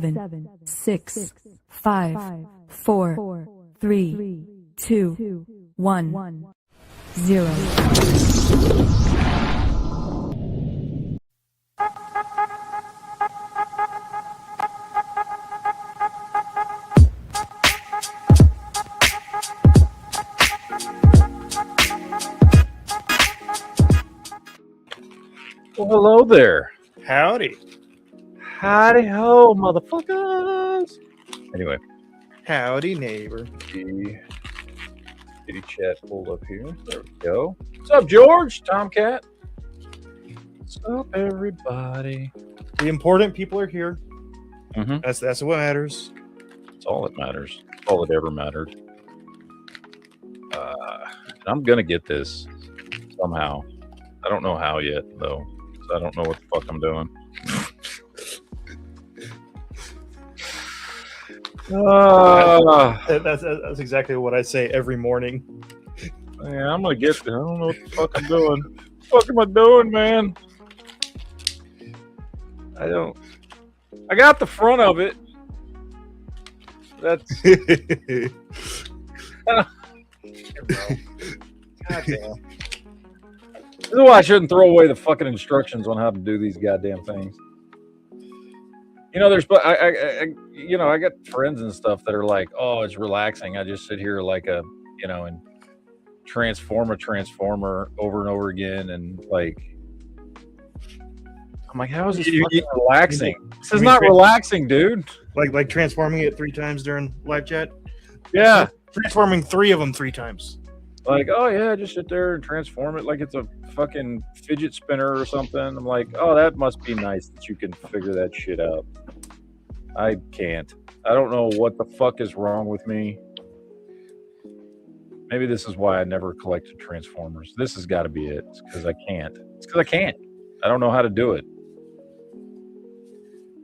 7, 6, 5, 4, 3, 2, 1, 0. Well, hello there. Howdy. Howdy ho, motherfuckers. Anyway, Howdy, neighbor. the kitty chat pulled up here. There we go. What's up, George? Tomcat. What's up, everybody? The important people are here. Mm-hmm. That's what matters. That's all that matters. All that ever mattered. I'm gonna get this somehow. I don't know how yet, though. So I don't know what the fuck I'm doing. That's exactly what I say every morning. Yeah, I'm gonna get there. I don't know what the fuck I'm doing. What the fuck am I doing, man? I got the front of it. That's God damn. This is why I shouldn't throw away the fucking instructions on how to do these goddamn things. You know, I got friends and stuff that are like, oh, it's relaxing. I just sit here like and transform a transformer over and over again, and like, I'm like, how is this fucking relaxing? This is not relaxing, dude. Like transforming it 3 times during live chat. Yeah, Transforming 3 of them 3 times. like, oh yeah, just sit there and transform it like it's a fucking fidget spinner or something. I'm like, oh, that must be nice that you can figure that shit out. I can't. I don't know what the fuck is wrong with me. Maybe this is why I never collected Transformers. This has got to be it. It's because I can't. It's because I can't. I don't know how to do it.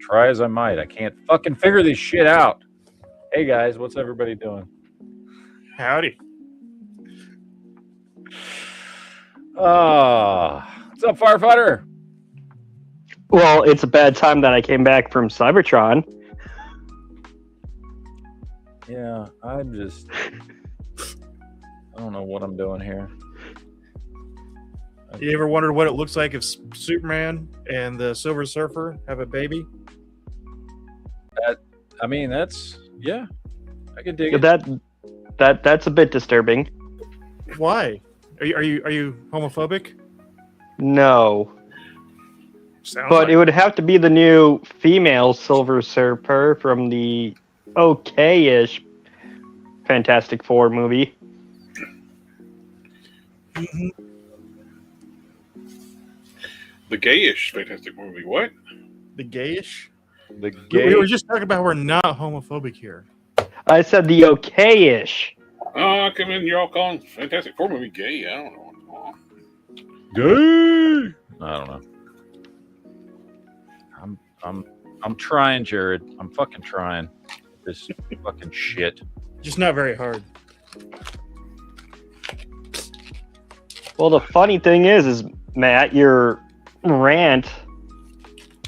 Try as I might. I can't fucking figure this shit out. Hey guys, what's everybody doing? Howdy. What's up, firefighter? Well, it's a bad time that I came back from Cybertron. Yeah, I don't know what I'm doing here. You ever wondered what it looks like if Superman and the Silver Surfer have a baby? Yeah, I can dig it. That's a bit disturbing. Why? Are you homophobic? No, Sounds but like it would have to be the new female Silver Surfer from the okay-ish Fantastic Four movie. Mhm. The gayish Fantastic movie. What? The gayish. The We gay. were just talking about we're not homophobic here. I said the okay-ish. Oh, come in. You're all calling Fantastic Four movie gay. I don't know what's going on. Gay. I don't know. I'm trying, Jared. I'm fucking trying. This fucking shit. Just not very hard. Well, the funny thing is Matt, your rant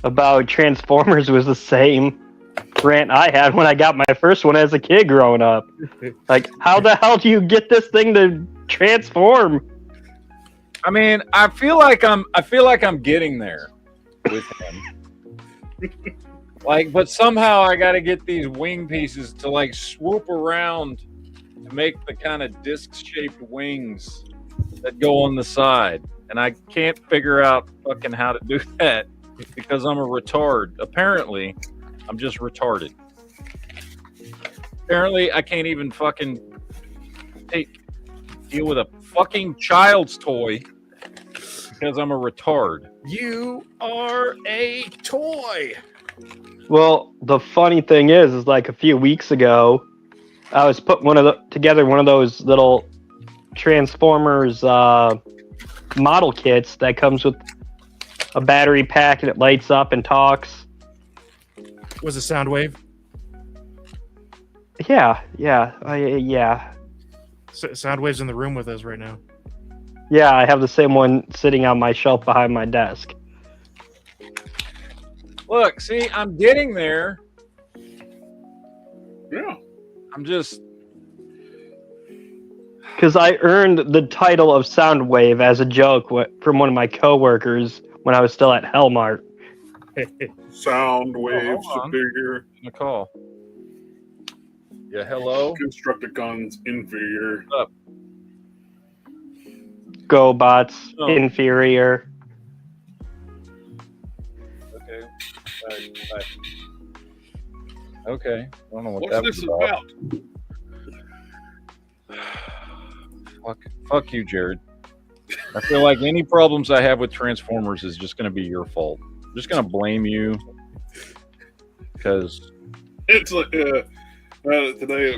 about Transformers was the same rant I had when I got my first one as a kid growing up. Like, how the hell do you get this thing to transform? I mean, I feel like I'm getting there with him. Like, but somehow I got to get these wing pieces to like swoop around to make the kind of disc-shaped wings that go on the side, and I can't figure out fucking how to do that because I'm a retard. Apparently, I'm just retarded. Apparently, I can't even fucking deal with a fucking child's toy because I'm a retard. You are a toy. Well, the funny thing is like a few weeks ago, I was putting together one of those little Transformers model kits that comes with a battery pack and it lights up and talks. Was it Soundwave? Yeah. Soundwave's in the room with us right now. Yeah, I have the same one sitting on my shelf behind my desk. Look, see, I'm getting there. Yeah. I'm just. Because I earned the title of Soundwave as a joke from one of my coworkers when I was still at Hellmart. Sound wave hold on. superior. A call. Yeah, hello. Constructicons inferior. Up. GoBots Oh. inferior. Okay. Bye. Okay. I don't know what What's that this was about? Fuck you, Jared. I feel like any problems I have with Transformers is just going to be your fault. I'm just going to blame you because It's like today,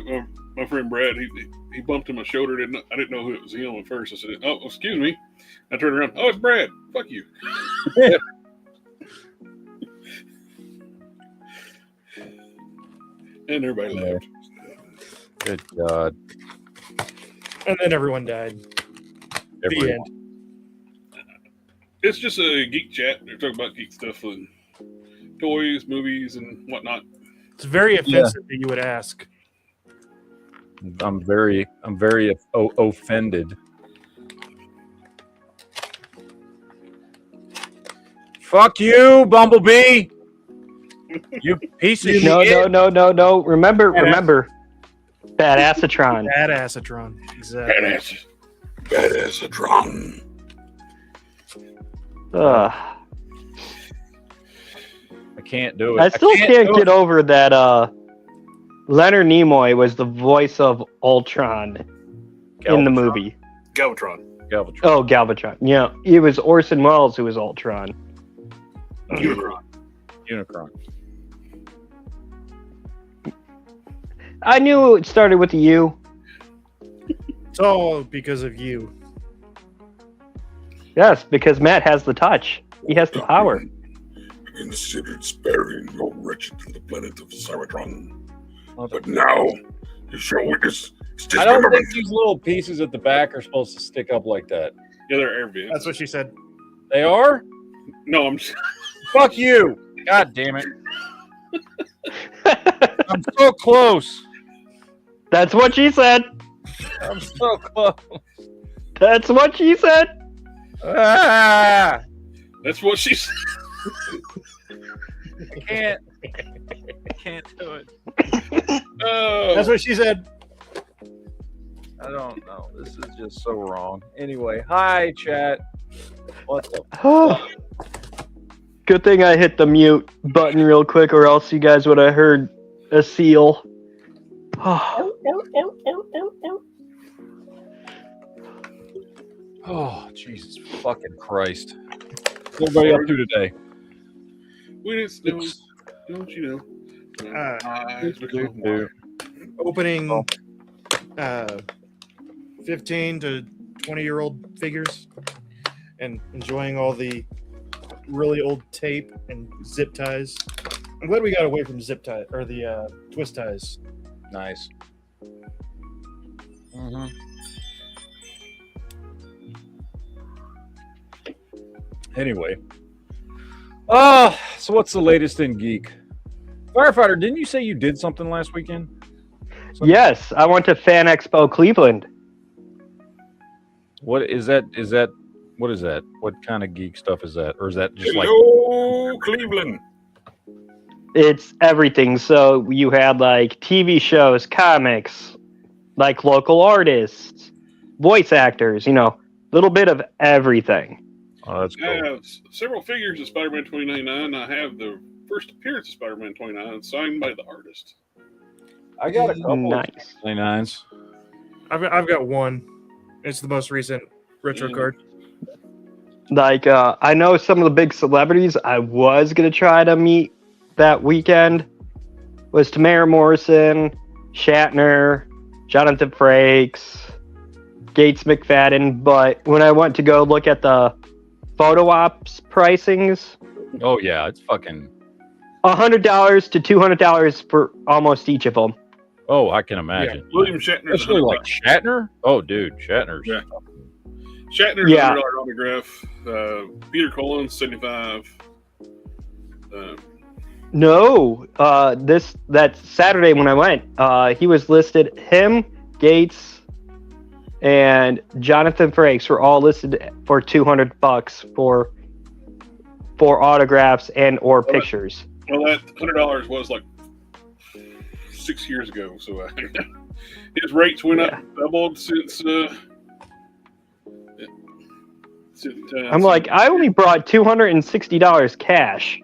my friend Brad, he bumped in my shoulder. I didn't know who it was him at first. I said, "Oh, excuse me." I turned around. Oh, it's Brad. Fuck you. And everybody laughed. good God, And then everyone died. The everyone. end. It's just a geek chat. They're talking about geek stuff and toys, movies, and whatnot. It's very offensive that you would ask. I'm very offended. Fuck you, Bumblebee. You piece of No, shit. no. Remember. Badassatron. Badassatron. Exactly. Badassatron. Ugh. I can't do it. I still can't do get it. over that Leonard Nimoy was the voice of Ultron in the Galvatron. movie. Galvatron. Galvatron. Oh, Galvatron. Yeah, it was Orson Welles who was Ultron. Unicron. Unicron. I knew it started with a U. It's all because of you. Yes, because Matt has the touch. He has the power. Considered sparing your wretched in the planet of Cybertron. But But now, you shall witness I don't think these little pieces at the back are supposed to stick up like that. Yeah, they're air vents. That's what she said. They are? No, I'm Fuck you. God damn it. I'm so close. That's what she said. I'm so close. That's what she said. Ah, That's what she said. I can't do it. Oh, That's what she said. I don't know. This is just so wrong. Anyway, hi, chat. What the Good thing I hit the mute button real quick, or else you guys would have heard a seal. Oh, Jesus fucking Christ. What's everybody up to today? we didn't know. Don't you know? Eyes become white. Opening 15 to 20-year-old figures and enjoying all the really old tape and zip ties. I'm glad we got away from zip tie or the twist ties. Nice. Mm-hmm. Anyway. So what's the latest in Geek? Firefighter, didn't you say you did something last weekend? Yes, I went to Fan Expo Cleveland. What is that? What is that? What kind of geek stuff is that? Or is that just like Hello, Cleveland. It's everything. So you had like TV shows, comics, like local artists, voice actors, little bit of everything. Oh, that's I cool. have several figures of Spider-Man 2099. I have the first appearance of Spider-Man 29 signed by the artist. I got a couple Nice. of 29s. I've got one. It's the most recent retro Yeah. card. Like, I know some of the big celebrities I was going to try to meet that weekend was Tamara Morrison, Shatner, Jonathan Frakes, Gates McFadden. But when I went to go look at the photo ops pricings, Oh yeah, it's fucking. $100 to $200 for almost each of them. Oh, I can imagine. William Shatner. Especially like Shatner. Oh, dude, Shatner's. Yeah. Shatner's Yeah. $100 autograph. Peter Cullen, 75. No, that Saturday when I went, he was listed. Him, Gates, and Jonathan Frakes were all listed for $200 for autographs and or pictures. Well, that $100 was like 6 years ago, so his rates went up, doubled since. I'm like, I only brought $260 cash.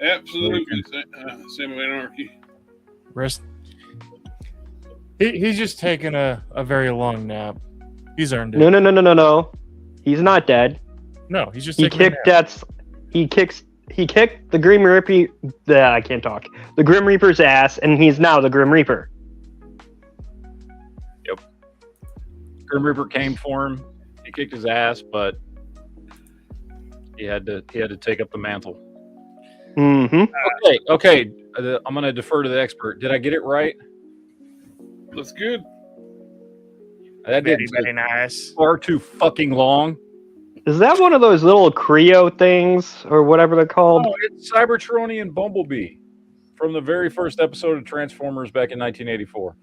Absolutely, Sam of Anarchy. Rest. He's just taking a very long nap. He's earned it. No. He's not dead. No, he's just He taking kicked a nap. he kicked the Grim Reaper. I can't talk. The Grim Reaper's ass, and he's now the Grim Reaper. Grim Reaper came for him. He kicked his ass, but he had to take up the mantle. Mm-hmm. Okay. I'm going to defer to the expert. Did I get it right? That's good. That Very, didn't very take nice. far too fucking long. Is that one of those little Creo things or whatever they're called? Oh, it's Cybertronian and Bumblebee from the very first episode of Transformers back in 1984.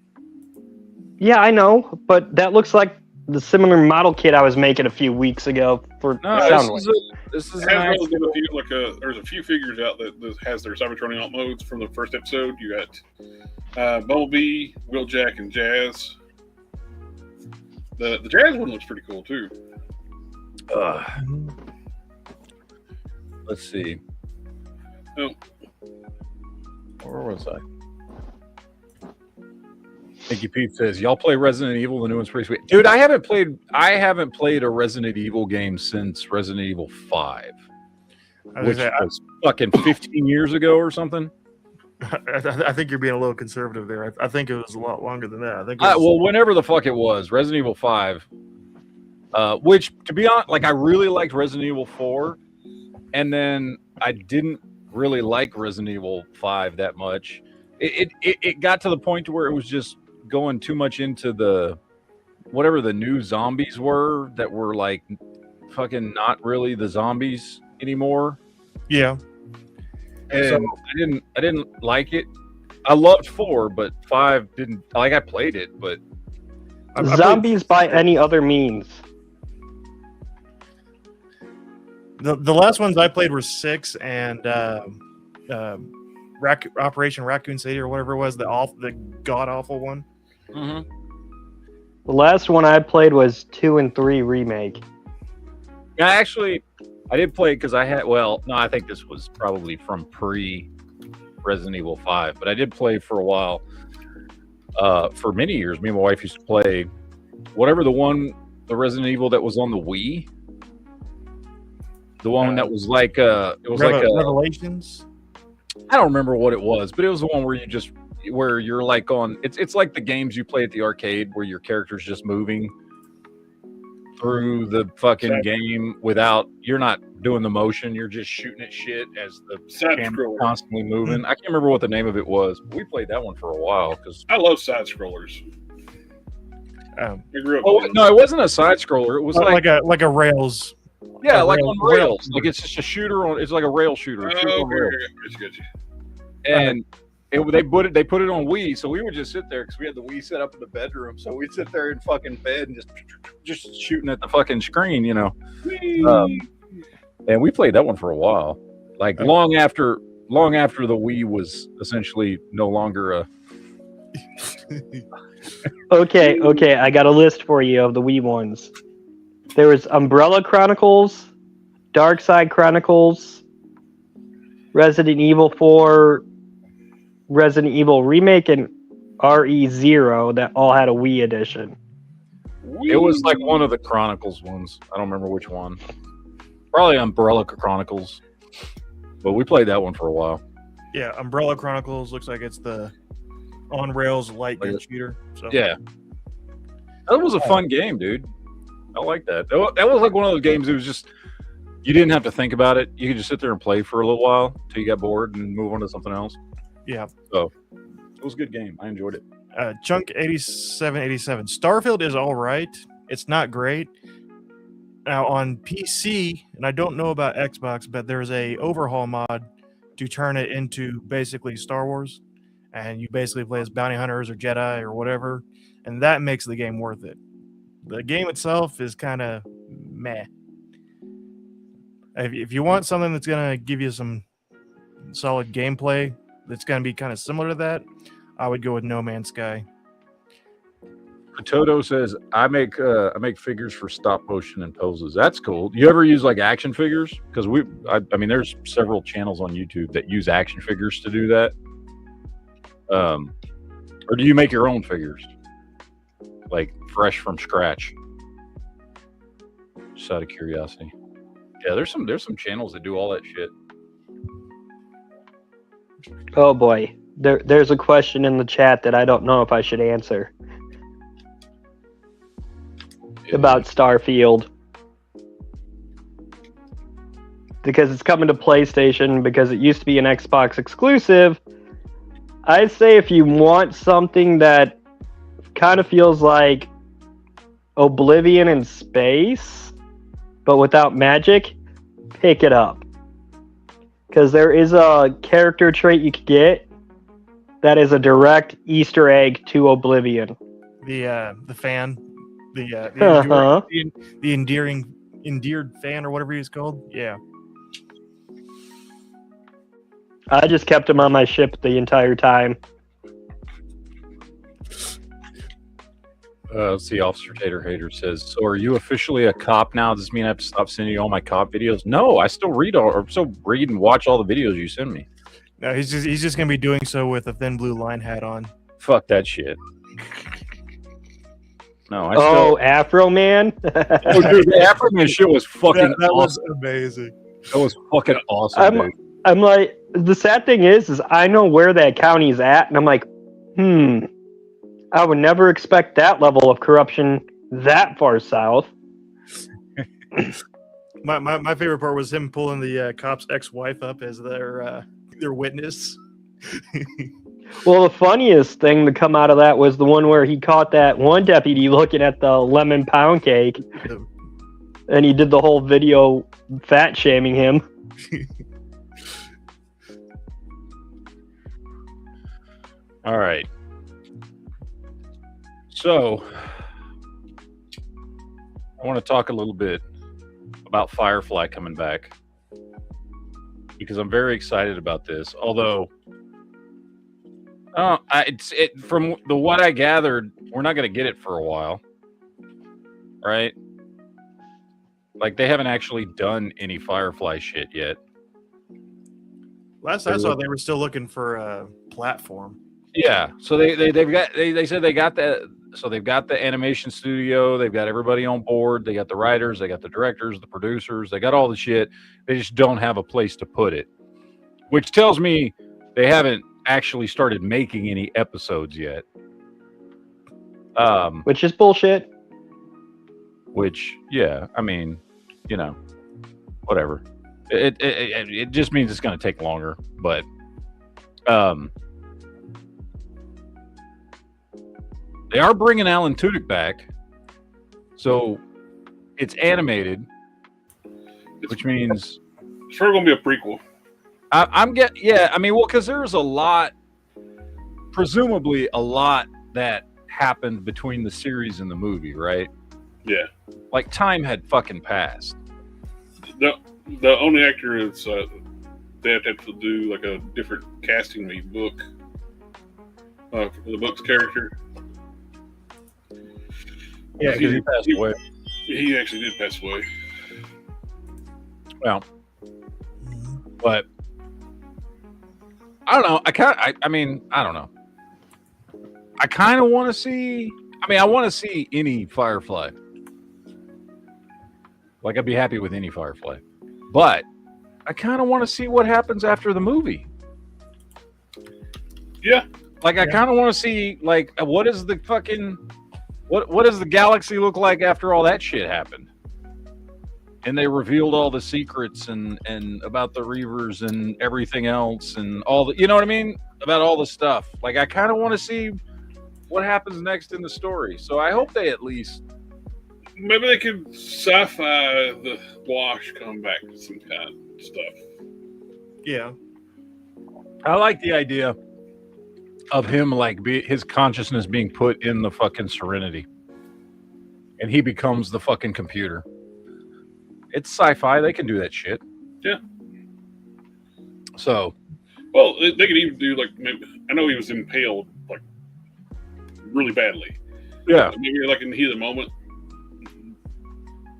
Yeah, I know, but that looks like the similar model kit I was making a few weeks ago for No, Soundwave. this is It has an really been a few, there's a few figures out that has their Cybertronian alt modes from the first episode. You got Bumblebee, Wheeljack, and Jazz. The Jazz one looks pretty cool too. Let's see. Oh. Where was I? Mickey Pete says, "Y'all play Resident Evil? The new one's pretty sweet, dude. I haven't played a Resident Evil game since Resident Evil 5, which was fucking 15 years ago or something. I think you're being a little conservative there. I think it was a lot longer than that. I think. It was, Well, whenever the fuck it was, Resident Evil 5. Which, to be honest, like I really liked Resident Evil 4, and then I didn't really like Resident Evil 5 that much. It got to the point to where it was just going too much into the whatever the new zombies were that were like fucking not really the zombies anymore. yeah. And I didn't like it. I loved 4, but 5 didn't. Like I played it, but I Zombies by any other means. The last ones I played were 6 and Operation Raccoon City or whatever it was, the god awful one. Mhm. The last one I played was 2 and 3 remake. Yeah, actually, I did play because I had. Well, no, I think this was probably from pre Resident Evil 5, but I did play for a while. For many years, me and my wife used to play whatever the Resident Evil that was on the Wii. The one that was like it was like a Revelations. I don't remember what it was, but it was the one where you're like on. It's like the games you play at the arcade where your character's just moving through the fucking game without you're not doing the motion, you're just shooting at shit as the camera constantly moving. I can't remember what the name of it was, but we played that one for a while because I love side scrollers. I grew up. well, no, it wasn't a side scroller. It was like a Rails. yeah, a like rail- on rails. rails. Like it's just a shooter on. It's like a rail shooter. Shoot on rails. Got you. And they put it on Wii, so we would just sit there because we had the Wii set up in the bedroom. So we'd sit there in fucking bed and just shooting at the fucking screen, you know. And we played that one for a while, like long after the Wii was essentially no longer a. Okay, I got a list for you of the Wii ones. There was Umbrella Chronicles, Dark Side Chronicles, Resident Evil 4, Resident Evil Remake, and RE0 that all had a Wii edition. It was like one of the Chronicles ones. I don't remember which one. Probably Umbrella Chronicles. But we played that one for a while. Yeah, Umbrella Chronicles looks like it's the on rails light gun shooter. So Yeah. That was a fun game, dude. I like that. That was like one of those games. It was just you didn't have to think about it. You could just sit there and play for a little while until you got bored and move on to something else. yeah. So it was a good game. I enjoyed it. Chunk 8787. Starfield is all right. It's not great. Now on PC, and I don't know about Xbox, but there's a overhaul mod to turn it into basically Star Wars, and you basically play as bounty hunters or Jedi or whatever, and that makes the game worth it. The game itself is kind of meh. If you want something that's gonna give you some solid gameplay that's gonna be kind of similar to that, I would go with No Man's Sky. Toto says, I make figures for stop motion and poses. That's cool. Do you ever use like action figures? Because I mean, there's several channels on YouTube that use action figures to do that. Or do you make your own figures, like fresh from scratch? Just out of curiosity. Yeah, there's some channels that do all that shit. Oh boy, there's a question in the chat that I don't know if I should answer. About Starfield, because it's coming to PlayStation, because it used to be an Xbox exclusive. I'd say if you want something that kind of feels like Oblivion in space but without magic, pick it up, because there is a character trait you could get that is a direct Easter egg to Oblivion. The fan. The endeared fan or whatever he's called. Yeah. I just kept him on my ship the entire time. Let's see. Officer Tater Hater says, "So are you officially a cop now? Does this mean I have to stop sending you all my cop videos?" No, I still read and watch all the videos you send me. No, he's just gonna be doing so with a thin blue line hat on. Fuck that shit. No, Afro Man. Oh, dude, the Afro Man shit was fucking that awesome. was amazing. That was fucking awesome, dude. I'm like, the sad thing is I know where that county's at, and I'm like, I would never expect that level of corruption that far south. My favorite part was him pulling the cop's ex-wife up as their witness. Well, the funniest thing to come out of that was the one where he caught that one deputy looking at the lemon pound cake, and he did the whole video fat shaming him. All right. So, I want to talk a little bit about Firefly coming back, because I'm very excited about this. Although, from what I gathered, we're not going to get it for a while, right? Like, they haven't actually done any Firefly shit yet. Last I saw, they were still looking for a platform. Yeah, so they said they got that. So they've got the animation studio, they've got everybody on board, they got the writers, they got the directors, the producers, they got all the shit. They just don't have a place to put it, which tells me they haven't actually started making any episodes yet. Which is bullshit. Which, yeah, I mean, you know, whatever. It just means it's going to take longer, but they are bringing Alan Tudyk back, so it's animated, which means it's probably gonna be a prequel. Because there's presumably a lot that happened between the series and the movie, right? Yeah, like time had fucking passed. The only actor is they have to do like a different casting the book for the book's character. Yeah, because he passed away. He actually did pass away. Well, but I don't know. I don't know. I kind of want to see. I want to see any Firefly. Like, I'd be happy with any Firefly, but I kind of want to see what happens after the movie. Yeah. Like, I kind of want to see, like, what is the fucking... What does the galaxy look like after all that shit happened? And they revealed all the secrets and about the Reavers and everything else and all the, you know what I mean? About all the stuff. Like, I kind of want to see what happens next in the story. So I hope they at least... Maybe they could sci-fi the Wash come back to some kind of stuff. Yeah. I like the idea of him his consciousness being put in the fucking Serenity, and he becomes the fucking computer. It's sci-fi; they can do that shit. Yeah. So, well, they could even do like maybe, I know he was impaled like really badly. yeah, Maybe like in the heat of the moment,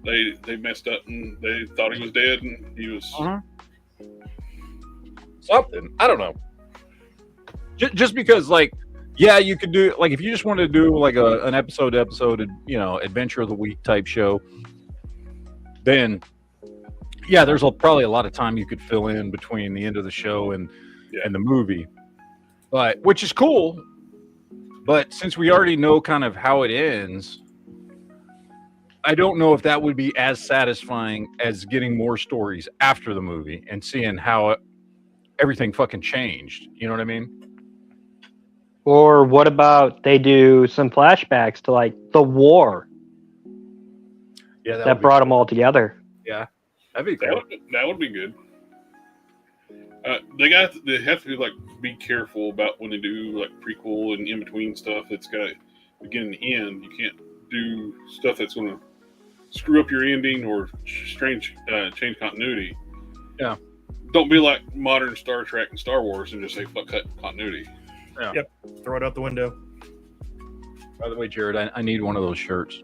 they messed up and they thought he was dead and he was something. I don't know. Just because, like, yeah, you could do like if you just wanted to do like an episode, adventure of the week type show, then yeah, there's probably a lot of time you could fill in between the end of the show and the movie, but which is cool. But since we already know kind of how it ends, I don't know if that would be as satisfying as getting more stories after the movie and seeing how everything fucking changed. You know what I mean? Or what about they do some flashbacks to like the war Yeah, that brought them all together? Yeah, that'd be cool. That would be good. They have to like be careful about when they do like prequel and in between stuff. It's got begin and end. You can't do stuff that's going to screw up your ending or change continuity. Yeah. Don't be like modern Star Trek and Star Wars and just say fuck continuity. Yeah. Yep. Throw it out the window. By the way, Jared, I need one of those shirts.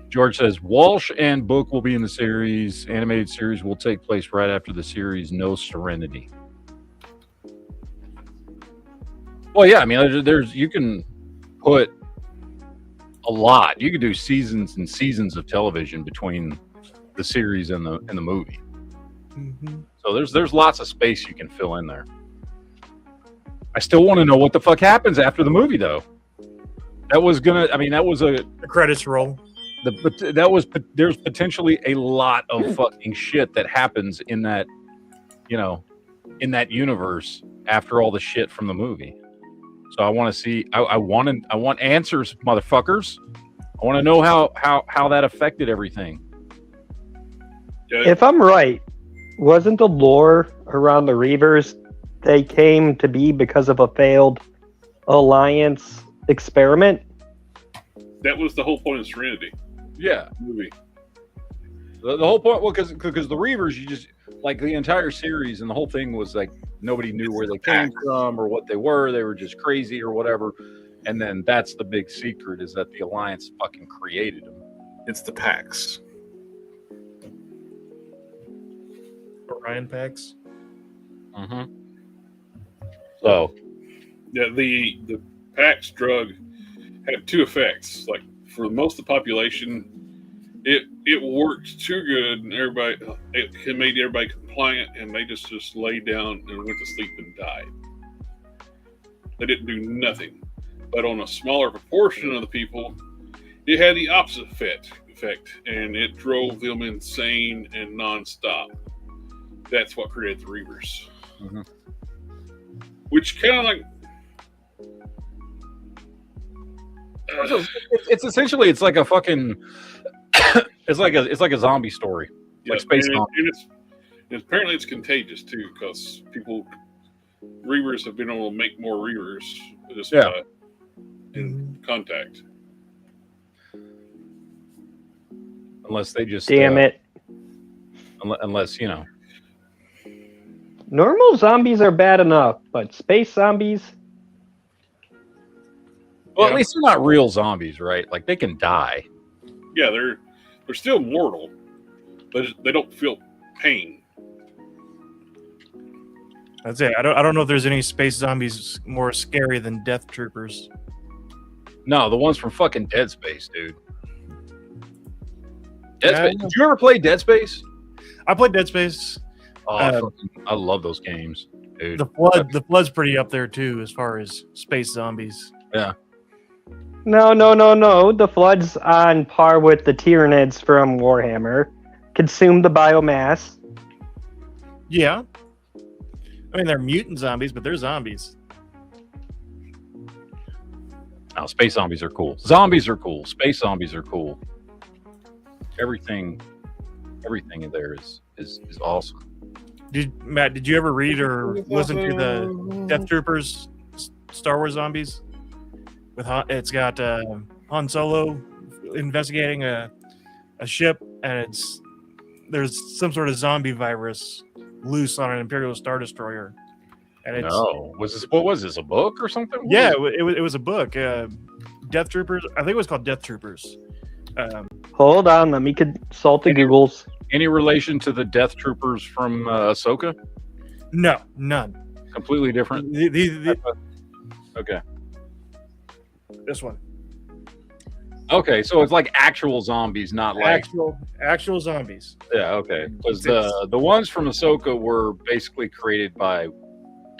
George says Walsh and Book will be in the series. Animated series will take place right after the series No Serenity. Well, yeah, I mean, there's you can put a lot. You could do seasons and seasons of television between the series and the movie. Mm-hmm. So there's lots of space you can fill in there. I still want to know what the fuck happens after the movie, though. That was The credits roll. There's potentially a lot of fucking shit that happens in that, in that universe after all the shit from the movie. So I want to see. I want answers, motherfuckers. I want to know how that affected everything. If I'm right, wasn't the lore around the Reavers they came to be because of a failed Alliance experiment? That was the whole point of Serenity. Yeah, Movie. the whole point. Well, because the Reavers, you just like the entire series and the whole thing was like nobody knew where they came from or what they were. They were just crazy or whatever. And then that's the big secret is that the Alliance fucking created them. It's the PAX. Orion packs. Mm-hmm. So, Yeah, the PAX drug had two effects. Like for most of the population, it worked too good, and it made everybody compliant, and they just laid down and went to sleep and died. They didn't do nothing. But on a smaller proportion of the people, it had the opposite effect, and it drove them insane and nonstop. That's what created the Reavers. Mhm. Which kind of like it's essentially it's like a fucking it's like a zombie story. yeah, Like space and zombie. and apparently it's contagious too, because Reavers have been able to make more Reavers just in contact. Unless they just Damn it. Unless Normal zombies are bad enough, but space zombies? well, Yeah. at least they're not real zombies, right? Like they can die. Yeah, they're still mortal, but they don't feel pain. That's it. I don't know if there's any space zombies more scary than Death Troopers. No, the ones from fucking Dead Space, dude. Dead Yeah, Space. Did you ever play Dead Space? I played Dead Space. Oh, I love those games, dude. The Flood's pretty up there too as far as space zombies. Yeah. No. The Flood's on par with the Tyranids from Warhammer. Consume the biomass. Yeah. I mean, they're mutant zombies, but they're zombies. No, space zombies are cool. Zombies are cool. Space zombies are cool. everything in there is awesome. Matt, did you ever read or listen to the Death Troopers Star Wars Zombies? It's got Han Solo investigating a ship, and there's some sort of zombie virus loose on an Imperial Star Destroyer. And what was this, a book or something? Yeah, it was a book. Death Troopers. I think it was called Death Troopers. Hold on, let me consult the Googles. Any relation to the Death Troopers from Ahsoka? No, none. Completely different. Okay. This one. Okay, so it's like actual zombies, not like actual zombies. Yeah, okay. Because the ones from Ahsoka were basically created by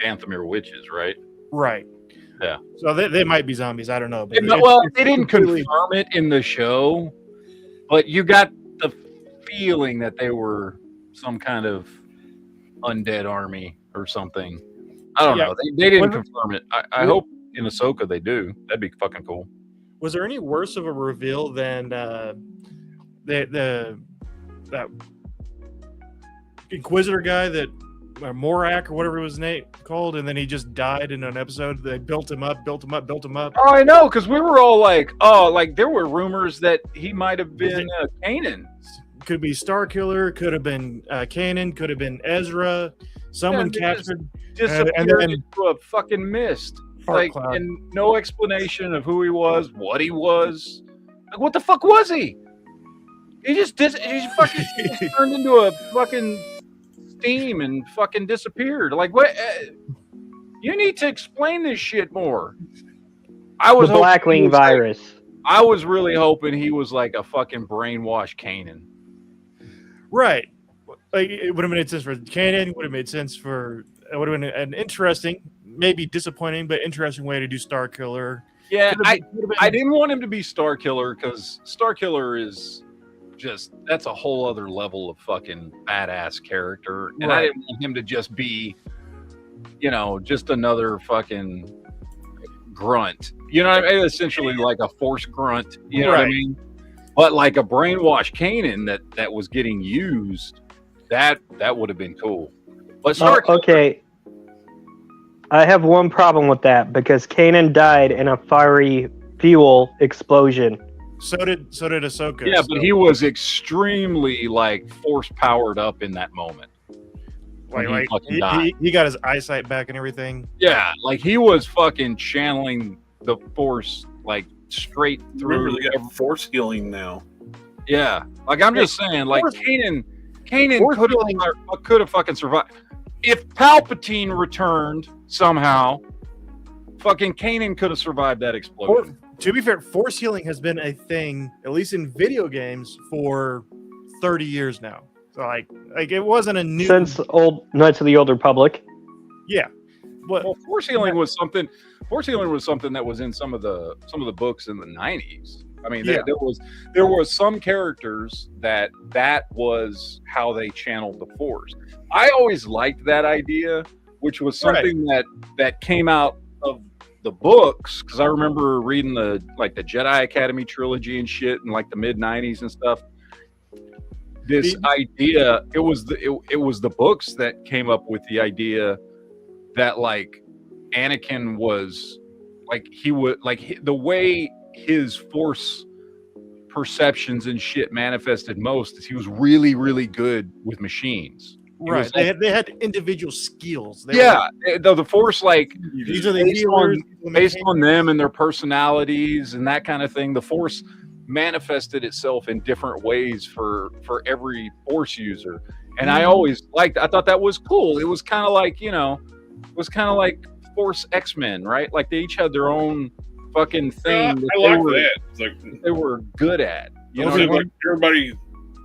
Dathomir witches, right? Right. Yeah. So they might be zombies. I don't know. But they didn't confirm it in the show, but you got the feeling that they were some kind of undead army or something. I don't know. They didn't confirm it. I hope in Ahsoka they do. That'd be fucking cool. Was there any worse of a reveal than that Inquisitor guy that Morak or whatever his name called, and then he just died in an episode? They built him up. Oh, I know, because we were all like, there were rumors that he might have been Kanan. Could be Starkiller, could have been Kanan, could have been Ezra. Someone captured, disappeared into a fucking mist. Cloud. And no explanation of who he was, what he was. Like, what the fuck was he? He just fucking turned into a fucking steam and fucking disappeared. Like, what? You need to explain this shit more. I was the Blackwing virus. I was really hoping he was like a fucking brainwashed Kanan. Right. Like, it would have made sense for Kanan. Would have made sense for. It would have been an interesting, maybe disappointing, but interesting way to do Starkiller. Yeah, I didn't want him to be Starkiller because Starkiller is that's a whole other level of fucking badass character, and I didn't want him to just be, just another fucking grunt. You know what I mean? Essentially like a force grunt. You know what I mean? But like a brainwashed Kanan that was getting used, that would have been cool. But okay. I have one problem with that because Kanan died in a fiery fuel explosion. So did Ahsoka. Yeah, but he was extremely like force powered up in that moment. He got his eyesight back and everything. Yeah, like he was fucking channeling the force like straight through. Remember, they got force healing now. Yeah, like I'm just saying, like Kanan could have fucking survived. If Palpatine returned somehow, fucking Kanan could have survived that explosion. To be fair, force healing has been a thing, at least in video games, for 30 years now. So like it wasn't a new since old Knights of the Old Republic. Yeah, well, force healing was something. Force healing was something that was in some of the books in the 90s. I mean, there was some characters that was how they channeled the force. I always liked that idea, which was something that came out of the books, because I remember reading the Jedi Academy trilogy and shit in like the mid 90s and stuff. This idea, it was the books that came up with the idea that like Anakin was like the way his force perceptions and shit manifested most is he was really, really good with machines. Right. They had individual skills. The force, like these are the healers, based on them and their personalities and that kind of thing. The force manifested itself in different ways for every force user. And I thought that was cool. It was kind of like, Force X-Men, right? Like they each had their own fucking thing that they were good at. You know, like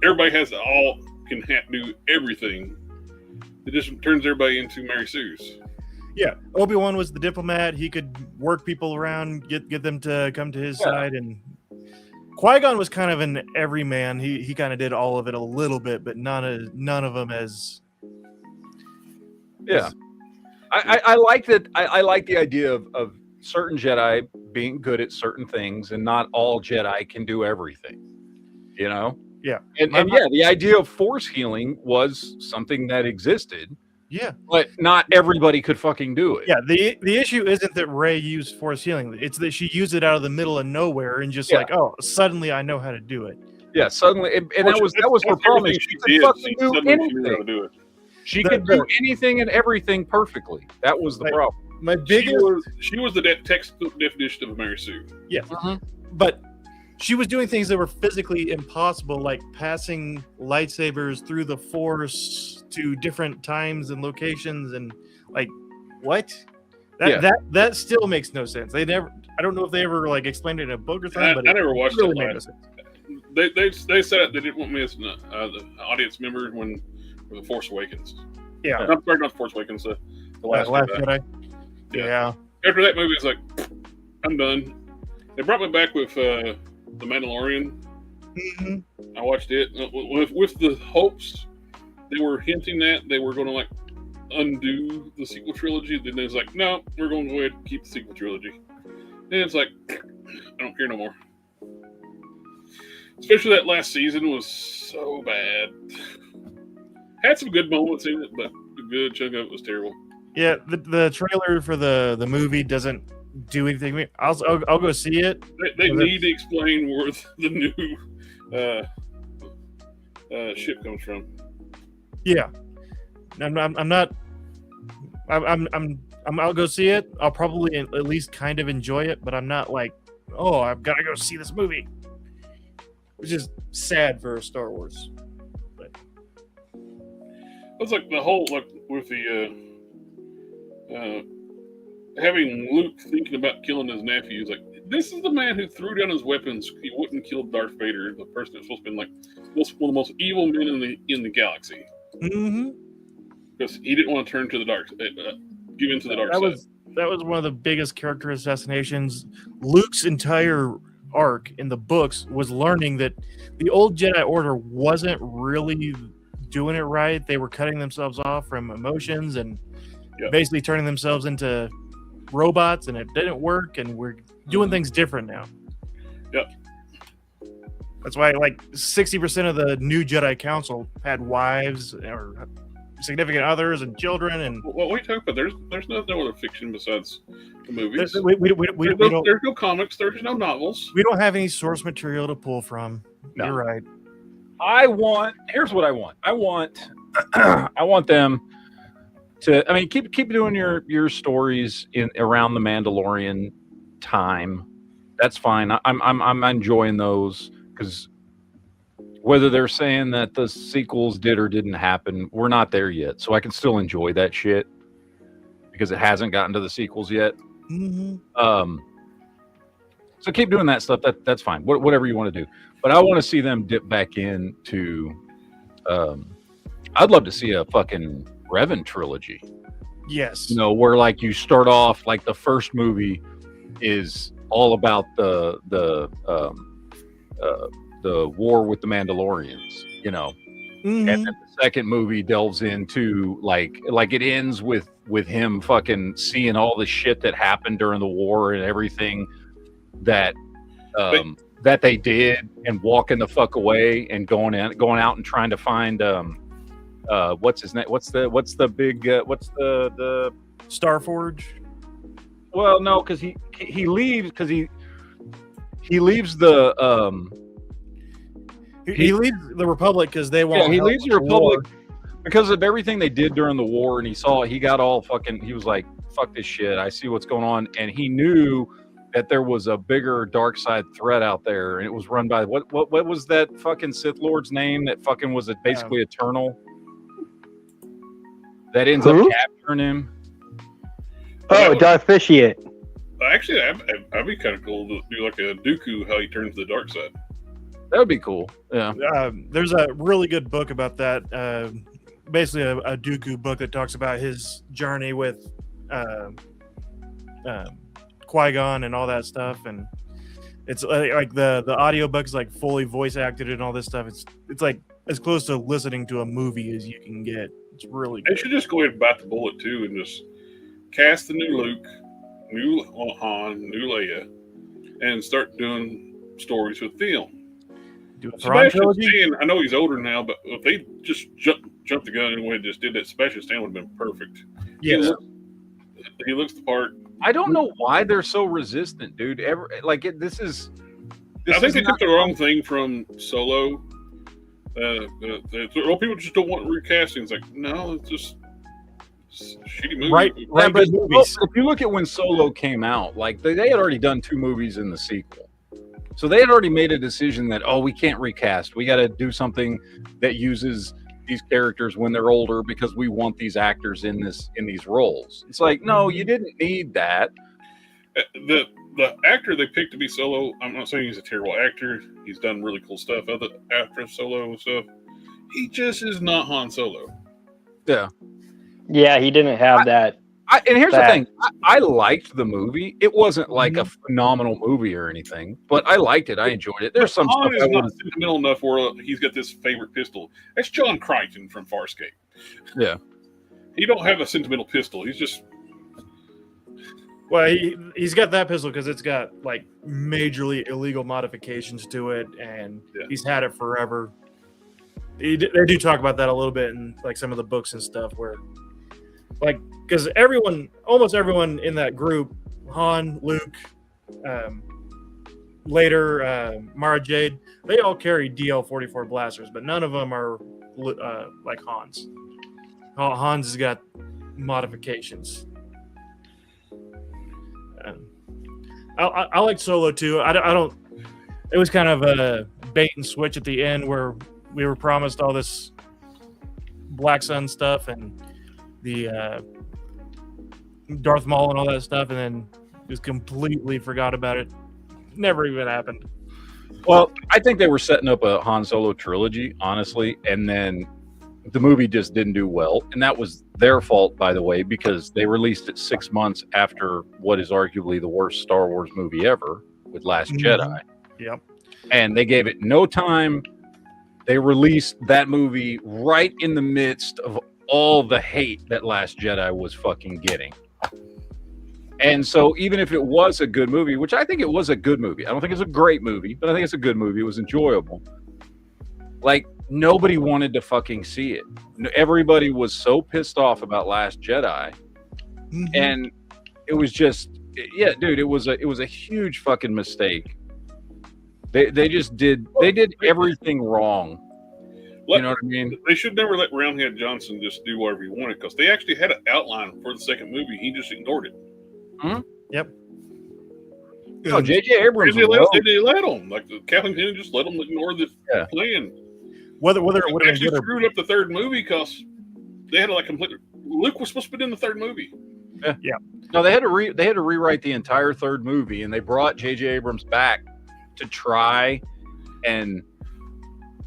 everybody has can do everything. It just turns everybody into Mary Sue's. Yeah, Obi-Wan was the diplomat. He could work people around, get them to come to his side, and Qui-Gon was kind of an everyman. He kind of did all of it a little bit, but none of them as. Yeah, I like that. I like the idea of certain Jedi being good at certain things, and not all Jedi can do everything. You know. Yeah. And yeah, the idea of force healing was something that existed, Yeah. but not everybody could fucking do it. Yeah. The issue isn't that Rey used force healing. It's that she used it out of the middle of nowhere and just Yeah. like, oh, suddenly I know how to do it. Yeah, suddenly, and that was her problem. Everything She she did. could fucking do Suddenly she knew how to anything. do it. She The- could do the- anything and everything perfectly. That was the Like, problem. My She biggest, was the textbook definition of a Mary Sue. but she was doing things that were physically impossible, like passing lightsabers through the force to different times and locations, and like, what? That still makes no sense. They never. I don't know if they ever like explained it in a book or something. I But never watched really it made live. no sense. They said they didn't want me as the audience member when the Force Awakens. Yeah. I'm sorry, not Force Awakens. The Last Last Jedi. Jedi. Yeah. After that movie, it's like I'm done. They brought me back with The Mandalorian. Mhm. I watched it with the hopes they were hinting that they were going to like undo the sequel trilogy. Then it's like, no, we're going to go ahead and keep the sequel trilogy. And it's like, I don't care no more. Especially that last season was so bad. Had some good moments in it, but a good chunk of it was terrible. Yeah. The trailer for the movie doesn't do anything to me. I'll go see it. They need to explain where the new ship comes from. Yeah. I'm not. I'll go see it. I'll probably at least kind of enjoy it, but I'm not like, oh, I've got to go see this movie, which is sad for Star Wars. It's like the whole like with the having Luke thinking about killing his nephew. He's like, this is the man who threw down his weapons. He wouldn't kill Darth Vader, the person that's supposed to be like one of the most evil men in the galaxy. Mm-hmm. Because he didn't want to turn to the dark, give into the dark side. That was one of the biggest character assassinations. Luke's entire arc in the books was learning that the old Jedi Order wasn't really doing it right. They were cutting themselves off from emotions and basically turning themselves into robots, and it didn't work, and we're doing things different now. Yep. That's why like 60% of the new Jedi Council had wives or significant others and children, and What are you talking about? There's no other fiction besides the movies. there's There's no comics. There's no novels. we don't have any source material to pull from. No. You're right. Here's what I want. I want them to, I mean, keep doing your stories around the Mandalorian time. That's fine. I'm enjoying those, because whether they're saying that the sequels did or didn't happen, we're not there yet. So I can still enjoy that shit because it hasn't gotten to the sequels yet. Mm-hmm. So keep doing that stuff. That's fine. Whatever you want to do. But I want to see them dip back into. I'd love to see a fucking Revan trilogy. Yes. You know, where like you start off like the first movie is all about the war with the Mandalorians. You know, Mhm. and then the second movie delves into like it ends with him fucking seeing all the shit that happened during the war and everything that that they did, and walking the fuck away and going out and trying to find what's his name? What's the big the Starforge. well, no, because he leaves he leaves the He leaves the Republic because they want. he leaves the Republic because of everything they did during the war, and he got all fucking, he was like, fuck this shit, I see what's going on, and he knew that there was a bigger dark side threat out there, and it was run by what was that fucking Sith Lord's name that fucking was basically eternal that ends up capturing him? Oh, Darth Vitiate. Actually, I'd be kind of cool to do like a Dooku, how he turns to the dark side. That would be cool. Yeah. There's a really good book about that. Basically, a Dooku book that talks about his journey with Qui-Gon and all that stuff, and it's like the audiobook is like fully voice acted and all this stuff. It's like as close to listening to a movie as you can get. It's really They good. should just go ahead and bite the bullet too, and just cast the new Luke, new Han, new Leia, and start doing stories with them. Do a Thrawn Sebastian trilogy? Stan, I know he's older now, but if they just jumped the gun and went and just did that, Sebastian Stan would have been perfect. Yes. He looks the part. I don't know why they're so resistant, dude. This is. I think they took the wrong thing from Solo. People just don't want recasting. It's like, no, it's just shitty movie. Right. Yeah, but good movies. if you look at when Solo came out, like they had already done 2 movies in the sequel. So they had already made a decision that, we can't recast. We got to do something that uses these characters when they're older because we want these actors in these roles. It's like, no, you didn't need that. The actor they picked to be Solo, I'm not saying he's a terrible actor. He's done really cool stuff after Solo and stuff. He just is not Han Solo. Yeah. Yeah, he didn't have that. And here's the Fact. thing. I liked the movie. It wasn't like a phenomenal movie or anything, but I liked it. I enjoyed it. There's some Han stuff is I not would've- sentimental enough where he's got this favorite pistol. That's John Crichton from Farscape. Yeah. He don't have a sentimental pistol. He's just Well, he's got that pistol because it's got like majorly illegal modifications to it, and he's had it forever. They do talk about that a little bit in like some of the books and stuff, where like because almost everyone in that group, Han, Luke, later Mara Jade, they all carry DL-44 blasters, but none of them are like Han's. Han's has got modifications. I like Solo too. I don't. It was kind of a bait and switch at the end where we were promised all this Black Sun stuff and the Darth Maul and all that stuff, and then just completely forgot about it. Never even happened. Well, I think they were setting up a Han Solo trilogy, honestly, and then the movie just didn't do well, and that was their fault, by the way, because they released it 6 months after what is arguably the worst Star Wars movie ever, with Last Jedi. Yep. And they gave it no time. They released that movie right in the midst of all the hate that Last Jedi was fucking getting. And so even if it was a good movie, which I think it was a good movie, I don't think it's a great movie, but I think it's a good movie. It was enjoyable. Like, nobody wanted to fucking see it. Everybody was so pissed off about Last Jedi. And it was just, dude, it was a huge fucking mistake. They did everything wrong. You know what I mean? They should never let Roundhead Johnson just do whatever he wanted, because they actually had an outline for the second movie. He just ignored it. Yep. No, J.J. Abrams. They let him. Like Kathleen Kennedy just let him ignore the plan. Whether it would have been Actually good or screwed up the third movie because they had to like completely. Luke was supposed to be in the third movie. Yeah. No, they had to rewrite the entire third movie, and they brought J.J. Abrams back to try and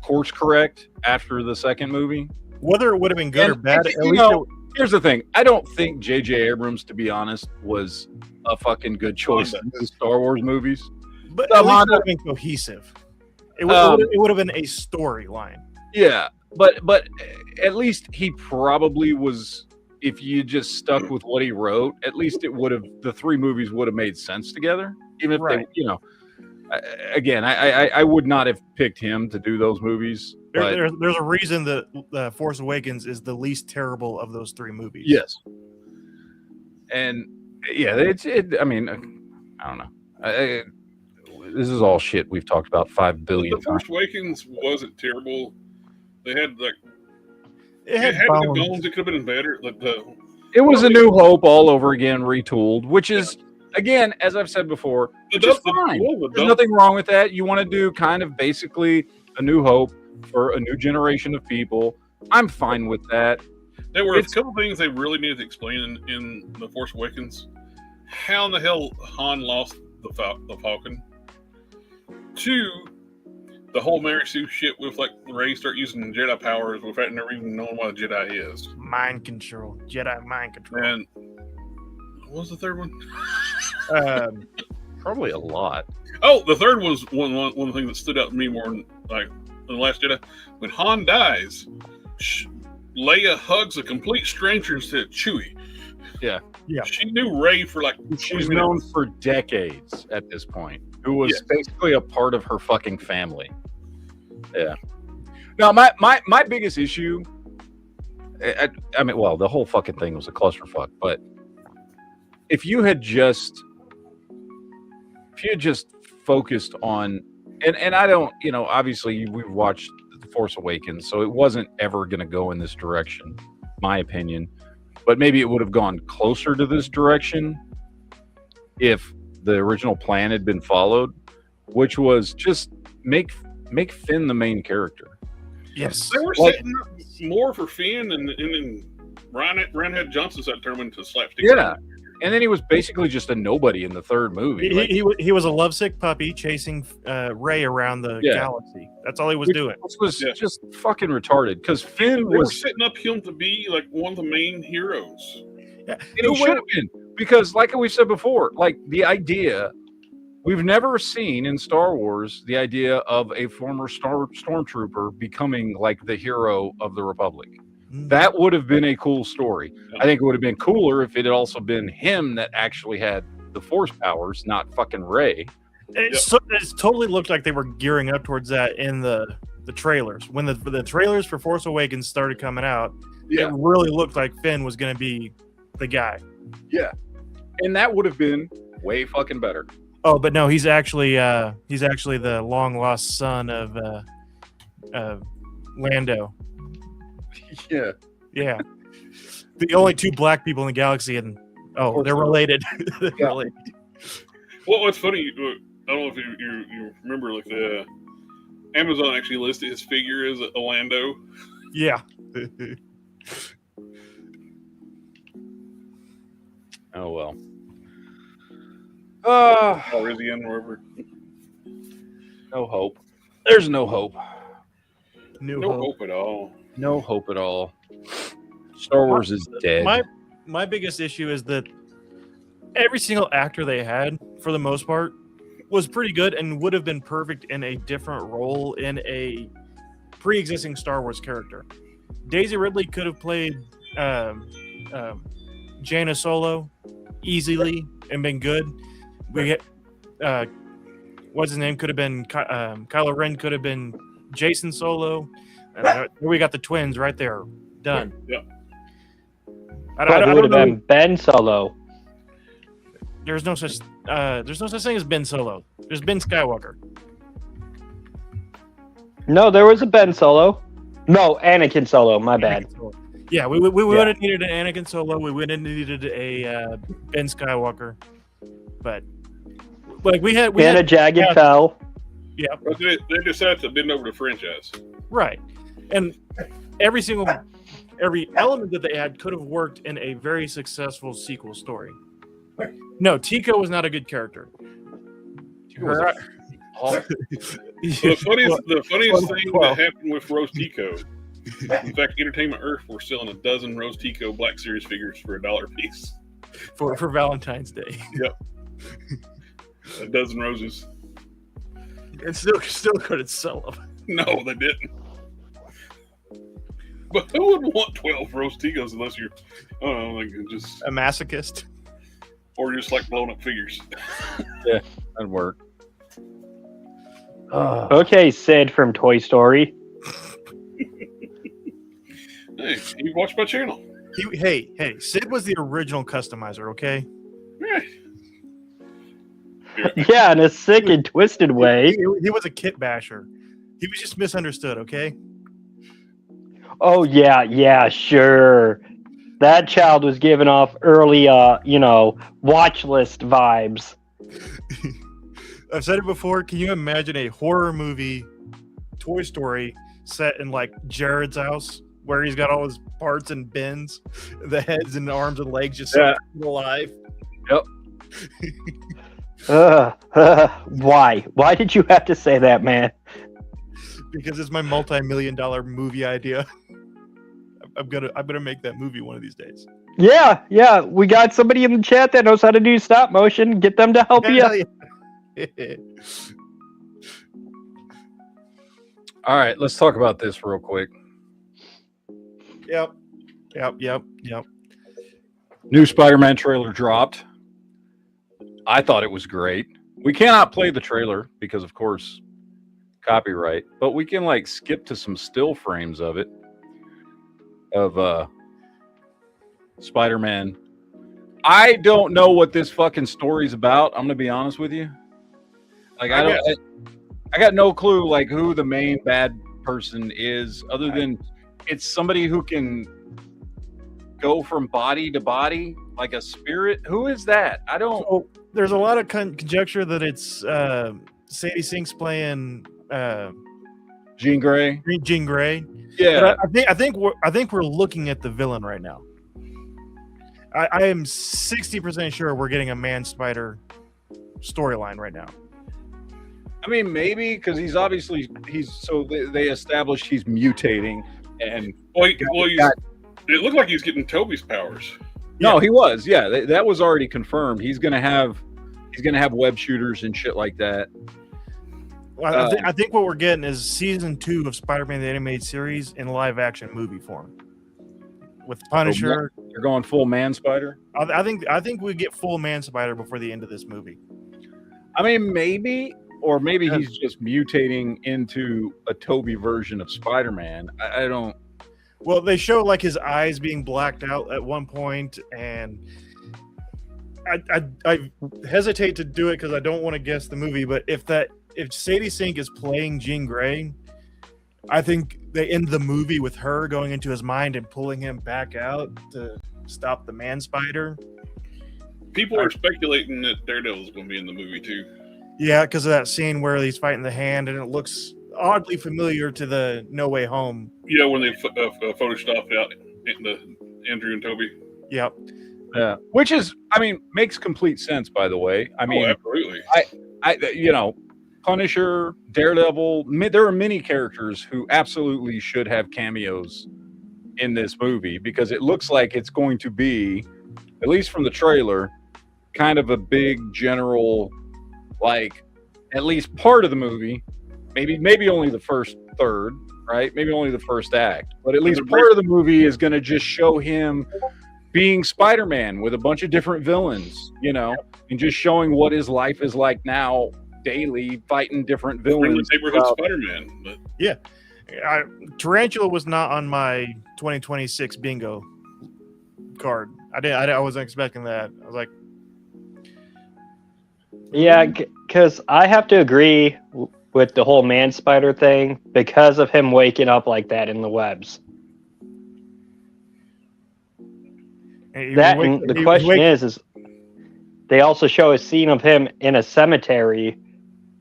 course correct after the second movie. whether it would have been good or bad, at You least know, here's the thing. I don't think J.J. Abrams, to be honest, was a fucking good choice in the Star Wars movies. but at least it would have been cohesive. It would have been a storyline. Yeah, but at least he probably was. If you just stuck with what he wrote, at least it would have. The three movies would have made sense together. Even if Right. they, you know, again, I would not have picked him to do those movies. But There's a reason that Force Awakens is the least terrible of those three movies. yes, and yeah, I mean, I don't know. This is all shit we've talked about 5 billion The Force times. Awakens wasn't terrible. They had like It it had had bones. the bones. It could have been better. Like It was A New Hope all over again, retooled, which is, again, as I've said before, the just dump- fine. well, the There's dump- nothing wrong with that. You want to do kind of basically A New Hope for a new generation of people. I'm fine with that. There were a It's- couple things they really needed to explain in The Force Awakens. How in the hell Han lost the Falcon? 2, the whole Mary Sue shit with like Rey start using Jedi powers without never even knowing what a Jedi is. Mind control, Jedi mind control. And what was the third one? Probably a lot. Oh, the third was one of the things that stood out to me more than like in The Last Jedi. When Han dies, Leia hugs a complete stranger instead of Chewie. Yeah. Yeah. She knew Rey for like She's 20 known minutes. for decades at this point, who was Yes. basically a part of her fucking family. Yeah. No, my biggest issue. I mean, well, the whole fucking thing was a clusterfuck. But if you had just focused on, and I don't, obviously we've watched The Force Awakens, so it wasn't ever going to go in this direction, my opinion. But maybe it would have gone closer to this direction if the original plan had been followed, which was just make Finn the main character. Yes. They were setting up more for Finn, and then Ryan had Johnson set turned into slapstick. Yeah. And then he was basically just a nobody in the third movie. He was a lovesick puppy chasing Rey around the galaxy. That's all he was doing. Which was just fucking retarded, because Finn They were was setting up him to be like one of the main heroes. Yeah. and he should have been, because like we said before, like the idea, we've never seen in Star Wars the idea of a former stormtrooper becoming like the hero of the Republic. That would have been a cool story. I think it would have been cooler if it had also been him that actually had the Force powers, not fucking Rey. It totally looked like they were gearing up towards that in the trailers. When the trailers for Force Awakens started coming out, it really looked like Finn was going to be the guy. Yeah, and that would have been way fucking better. Oh, but no, he's actually the long lost son of Lando. Yeah. Yeah. The only two black people in the galaxy, and they're related. They're related. Well, what's funny, I don't know if you remember, like the Amazon actually listed his figure as a Lando. Yeah. Oh well. Calrissian, wherever. No hope. There's no hope. No hope at all. No hope at all. Star Wars is dead. My biggest issue is that every single actor they had, for the most part, was pretty good and would have been perfect in a different role in a pre-existing Star Wars character. Daisy Ridley could have played Jaina Solo easily and been good. We get what's his name could have been Kylo Ren could have been Jason Solo. We got the twins right there. Done. Yeah. It would have been Ben Solo. There's no such thing as Ben Solo. There's Ben Skywalker. No, there was a Ben Solo. No, Anakin Solo. My bad. Yeah, we would have needed an Anakin Solo. We would have needed a Ben Skywalker. But like we had a Jagged Fell. Yeah. But they decided to bend over the franchise. Right. And every element that they had could have worked in a very successful sequel story. No, Tico was not a good character. The funniest thing that happened with Rose Tico, in fact, Entertainment Earth were selling a dozen Rose Tico Black Series figures for $1 a piece. For Valentine's Day. Yep. A dozen roses. And still couldn't sell them. No, they didn't. But who would want 12 Rose Tigos unless you're, I don't know, like just a masochist? Or just like blowing up figures. Yeah, that'd work. Okay, Sid from Toy Story. Hey, you watch my channel. Hey, Sid was the original customizer, okay? Yeah, in a sick and twisted way. He was a kit basher. He was just misunderstood, okay? Oh, yeah, sure. That child was giving off early, watch list vibes. I've said it before. Can you imagine a horror movie, Toy Story, set in like Jared's house, where he's got all his parts and bins, the heads and arms and legs just alive? Yep. Why? Why did you have to say that, man? Because it's my multi-million-dollar movie idea. I'm gonna make that movie one of these days. Yeah. We got somebody in the chat that knows how to do stop motion. Get them to help you. All right, let's talk about this real quick. Yep. New Spider-Man trailer dropped. I thought it was great. We cannot play the trailer because, of course, copyright, but we can like skip to some still frames of it of Spider-Man. I don't know what this fucking story's about. I'm gonna be honest with you. Like I got no clue like who the main bad person is, other than it's somebody who can go from body to body like a spirit. Who is that? I don't. So, there's a lot of conjecture that it's Sadie Sink's playing Jean Grey. Jean Grey. Yeah, But I think we're looking at the villain right now. I am 60% sure we're getting a Man Spider storyline right now. I mean maybe because they established he's mutating and it looked like he was getting Toby's powers. No, he was. Yeah, that was already confirmed. He's gonna have web shooters and shit like that. Well, I think what we're getting is season 2 of Spider-Man the Animated Series in live action movie form with Punisher. You're going full Man Spider. I think we get full Man Spider before the end of this movie. I mean, maybe he's just mutating into a Toby version of Spider-Man. I don't. Well, they show like his eyes being blacked out at one point, and I hesitate to do it because I don't want to guess the movie. But if Sadie Sink is playing Jean Grey, I think they end the movie with her going into his mind and pulling him back out to stop the Man Spider. People are speculating that Daredevil's going to be in the movie too. Yeah, because of that scene where he's fighting the Hand, and it looks oddly familiar to the No Way Home. Yeah, when they photoshopped out the Andrew and Toby. Yep. Yeah, which is, I mean, makes complete sense. By the way, I mean, absolutely. Punisher, Daredevil. There are many characters who absolutely should have cameos in this movie because it looks like it's going to be, at least from the trailer, kind of a big general, like at least part of the movie. Maybe only the first third, right? Maybe only the first act, but at least part of the movie is going to just show him being Spider-Man with a bunch of different villains, and just showing what his life is like now, daily fighting different villains. Neighborhood Spider-Man. But... Yeah, Tarantula was not on my 2026 bingo card. I wasn't expecting that. I was like, yeah, because I have to agree with the whole Man Spider thing because of him waking up like that in the webs. The question is they also show a scene of him in a cemetery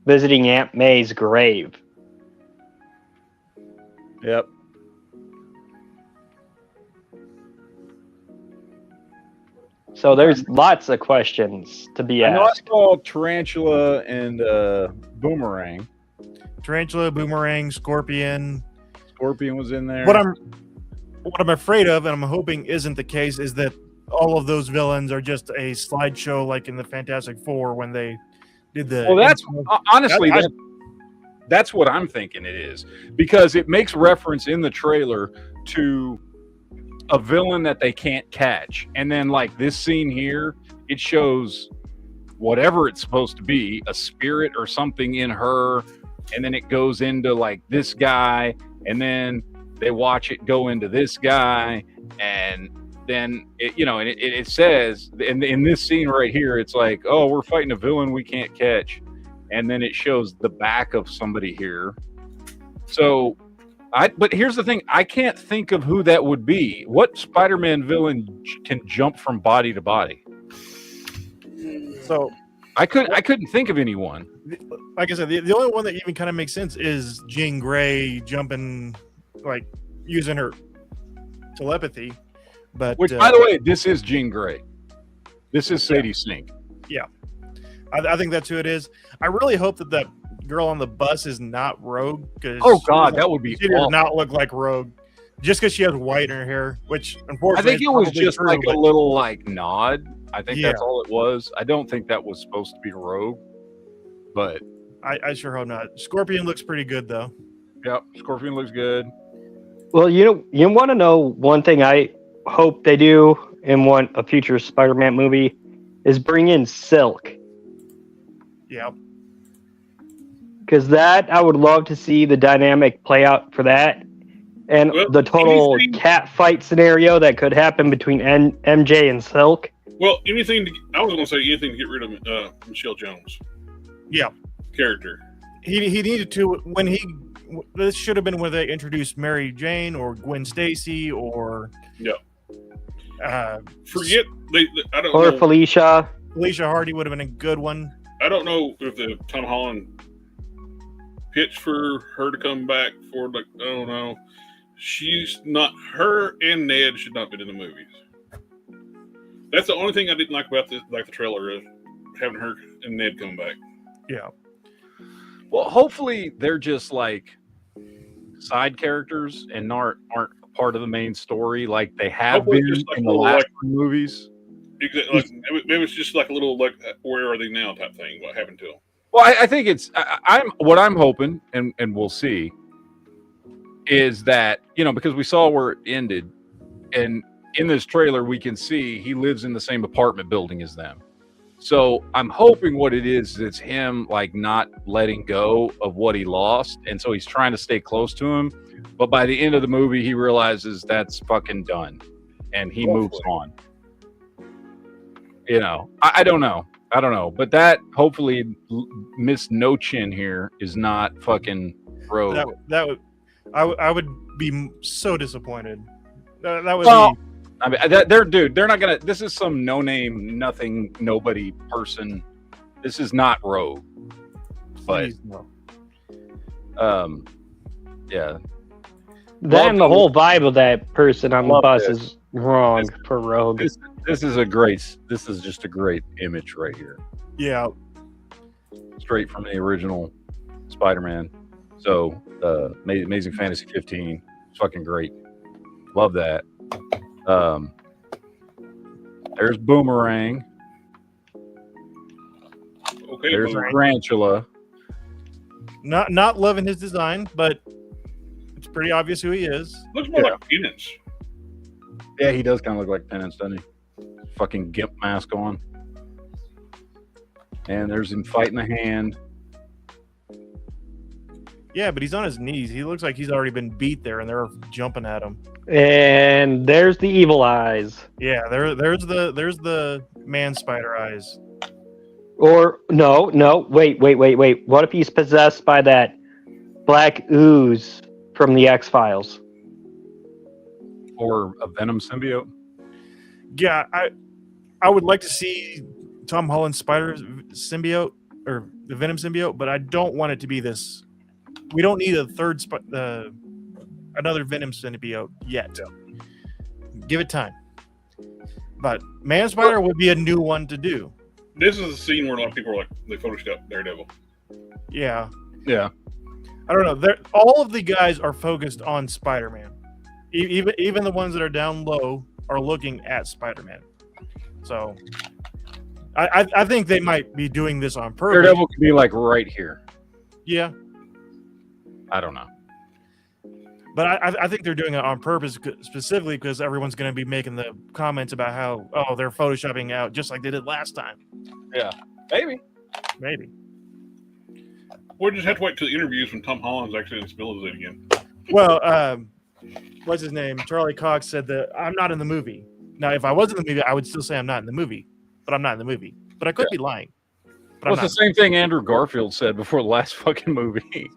visiting Aunt May's grave. Yep. So there's lots of questions to be asked. I know I saw Tarantula and Boomerang. Tarantula, Boomerang, Scorpion. Scorpion was in there. What I'm afraid of, and I'm hoping isn't the case, is that all of those villains are just a slideshow like in the Fantastic Four when they did the... Well, that's honestly, that's what I'm thinking it is. Because it makes reference in the trailer to a villain that they can't catch. And then like this scene here, it shows whatever it's supposed to be, a spirit or something in her. And then it goes into like this guy. And then they watch it go into this guy. And then, it says in this scene right here, it's like, oh, we're fighting a villain we can't catch. And then it shows the back of somebody here. So... but here's the thing, I can't think of who that would be. What Spider-Man villain can jump from body to body? So I couldn't think of anyone. Like I said, the only one that even kind of makes sense is Jean Grey jumping, like using her telepathy. But which, by the way, this is Jean Grey. This is Sadie Sink. Yeah, I think that's who it is. I really hope that girl on the bus is not Rogue. Oh God, that would be. She does not look like Rogue, just because she has white in her hair. Which unfortunately, I think it was just true, like a little like nod. I think that's all it was. I don't think that was supposed to be Rogue, but I sure hope not. Scorpion looks pretty good though. Yep, Scorpion looks good. Well, you want to know one thing I hope they do in a future Spider-Man movie is bring in Silk. Yeah. Because that, I would love to see the dynamic play out for that. And Well, the total anything- cat fight scenario that could happen between MJ and Silk. Well, I was going to say anything to get rid of Michelle Jones. Yeah. Character. He needed to this should have been when they introduced Mary Jane or Gwen Stacy or Forget I don't Or know. Felicia. Felicia Hardy would have been a good one. I don't know if the Tom Holland pitched for her to come back for I don't know. She's not. Her and Ned should not have been in the movies. That's the only thing I didn't like about the trailer is having her and Ned come back. Yeah. Well, hopefully they're just like side characters and aren't part of the main story like they have Hopefully been just like in a the little, last like- movies. Exactly. Like, it was just like a little where are they now type thing. What happened to them? Well, I think it's I'm hoping, and we'll see, is that because we saw where it ended, and in this trailer we can see he lives in the same apartment building as them. So I'm hoping what it is it's him like not letting go of what he lost, and so he's trying to stay close to him. But by the end of the movie, he realizes that's fucking done, and he moves on. I don't know. But that hopefully Miss No Chin here is not fucking Rogue. That would I would be so disappointed. That would Well, be. I mean, they're not gonna. This is some no name, nothing, nobody person. This is not Rogue. But Please, no. yeah. Then the whole vibe of that person on the Love bus this. is wrong for Rogue. This is just a great image right here, Yeah. straight from the original Spider-Man. So, Amazing Fantasy 15, fucking great. Love that. There's Boomerang. Okay, There's Boomerang. Tarantula. Not loving his design, but it's pretty obvious who he is. Looks more like Penance. Yeah, he does kind of look like Penance, doesn't he? Fucking gimp mask on. And there's him fighting the hand. Yeah, but he's on his knees. He looks like he's already been beat there, and they're jumping at him. And there's the evil eyes. Yeah, there's the man spider eyes. Or no, wait. What if he's possessed by that black ooze from the X-Files? Or a Venom symbiote. Yeah, I would like to see Tom Holland's spider symbiote or the Venom symbiote, but I don't want it to be this. We don't need a third another Venom symbiote yet. Give it time. But Man Spider would be a new one to do. This is a scene where a lot of people are like, they photoshopped Daredevil. Yeah. Yeah. I don't know. All of the guys are focused on Spider-Man. Even the ones that are down low are looking at Spider-Man. So I think they might be doing this on purpose. Daredevil could be like right here. Yeah. I don't know. But I think they're doing it on purpose, specifically because everyone's going to be making the comments about how, they're photoshopping out just like they did last time. Yeah. Maybe. Maybe. We'll just have to wait till the interviews when Tom Holland's actually in Spillies again. Well, what's his name? Charlie Cox said that I'm not in the movie. Now, if I was in the movie, I would still say I'm not in the movie, but I'm not in the movie. But I could be lying. But Well, it's the same thing Andrew Garfield said before the last fucking movie.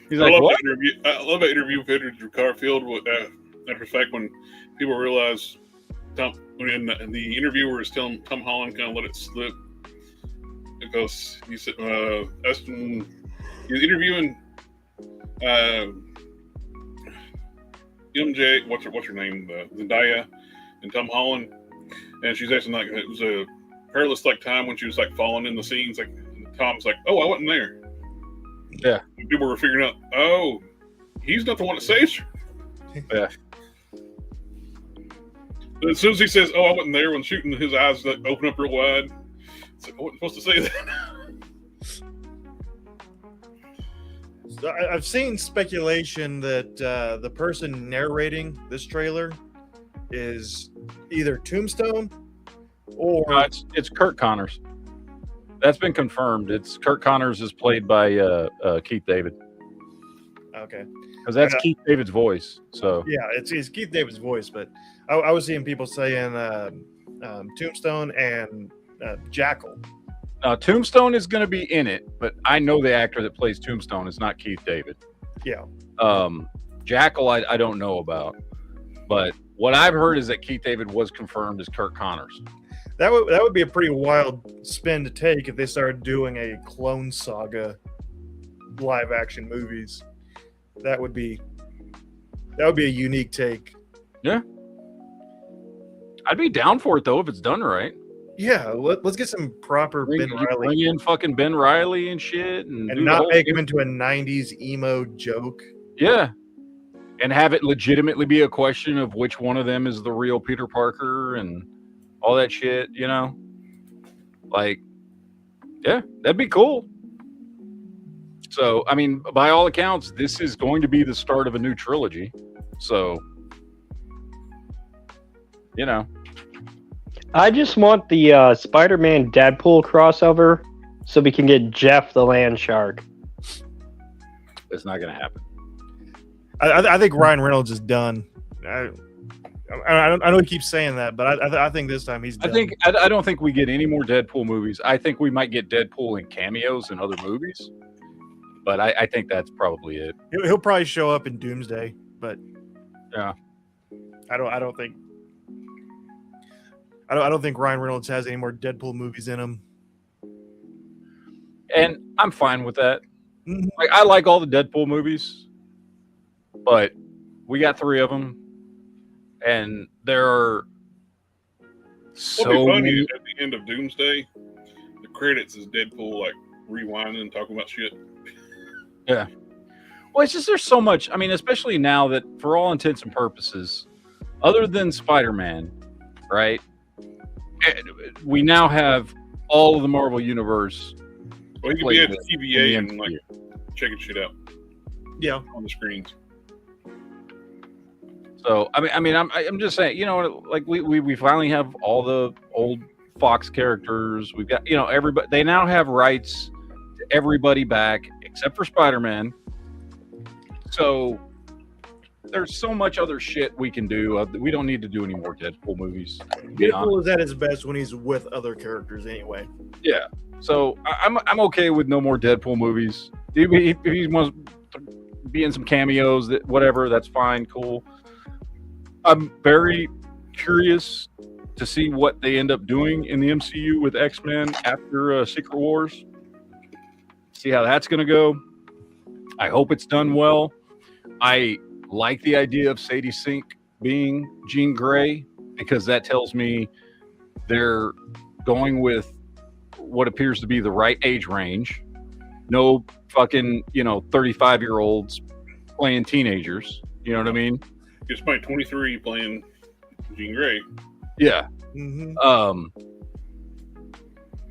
He's I like, love what? I love that interview with Andrew Garfield. After the fact, when people realize when the interviewer is telling Tom Holland kind of let it slip because he said he was interviewing MJ, what's her name, Zendaya, and Tom Holland, and she's asking like it was a perilous like time when she was like falling in the scenes. Like Tom's like, "Oh, I wasn't there." Yeah. And people were figuring out, "Oh, he's not the one that saves her." Yeah. But as soon as he says, "Oh, I wasn't there," when shooting, his eyes like, open up real wide. It's like, I wasn't supposed to say that. So I've seen speculation that the person narrating this trailer is either Tombstone or It's Kurt Connors. That's been confirmed. It's Kirk Connors is played by Keith David Okay. because that's Keith David's voice. So Yeah, it's Keith David's voice, but I was seeing people saying Tombstone and Jackal. Tombstone is going to be in it, but I know the actor that plays Tombstone is not Keith David. Yeah. Jackal, I don't know about, but what I've heard is that Keith David was confirmed as Kirk Connors. That would be a pretty wild spin to take if they started doing a Clone Saga live action movies. That would be a unique take. Yeah, I'd be down for it though if it's done right. Yeah, let's get some proper Ben Reilly. Bring in fucking Ben Reilly and shit, and not make him into a '90s emo joke. Yeah, and have it legitimately be a question of which one of them is the real Peter Parker and all that shit. You know, like, yeah, that'd be cool. So, I mean, by all accounts, this is going to be the start of a new trilogy. So, you know. I just want the Spider-Man Deadpool crossover so we can get Jeff the Land Shark. It's not going to happen. I think Ryan Reynolds is done. I know he keeps saying that, but I think this time he's done. I don't think we get any more Deadpool movies. I think we might get Deadpool in cameos in other movies, but I think that's probably it. He'll probably show up in Doomsday, but yeah, I don't think Ryan Reynolds has any more Deadpool movies in him. And I'm fine with that. Mm-hmm. Like, I like all the Deadpool movies, but we got 3 of them, and there are so What'll be funny many. is at the end of Doomsday, the credits is Deadpool like rewinding and talking about shit. Yeah. Well, it's just there's so much. I mean, especially now that, for all intents and purposes, other than Spider-Man, right? We now have all of the Marvel Universe. Well, you can be at the TVA and like checking shit out. Yeah, on the screens. So I'm just saying, you know, like we finally have all the old Fox characters. We've got, you know, everybody. They now have rights to everybody back except for Spider-Man. So there's so much other shit we can do. We don't need to do any more Deadpool movies. Deadpool is at his best when he's with other characters, anyway. Yeah. So I'm okay with no more Deadpool movies. If he wants to be in some cameos, whatever, that's fine, cool. I'm very curious to see what they end up doing in the MCU with X-Men after Secret Wars. See how that's going to go. I hope it's done well. I like the idea of Sadie Sink being Jean Grey because that tells me they're going with what appears to be the right age range. No fucking, 35-year-olds playing teenagers. You know what I mean? Just by 23 playing Jean Grey. Yeah. Mm-hmm.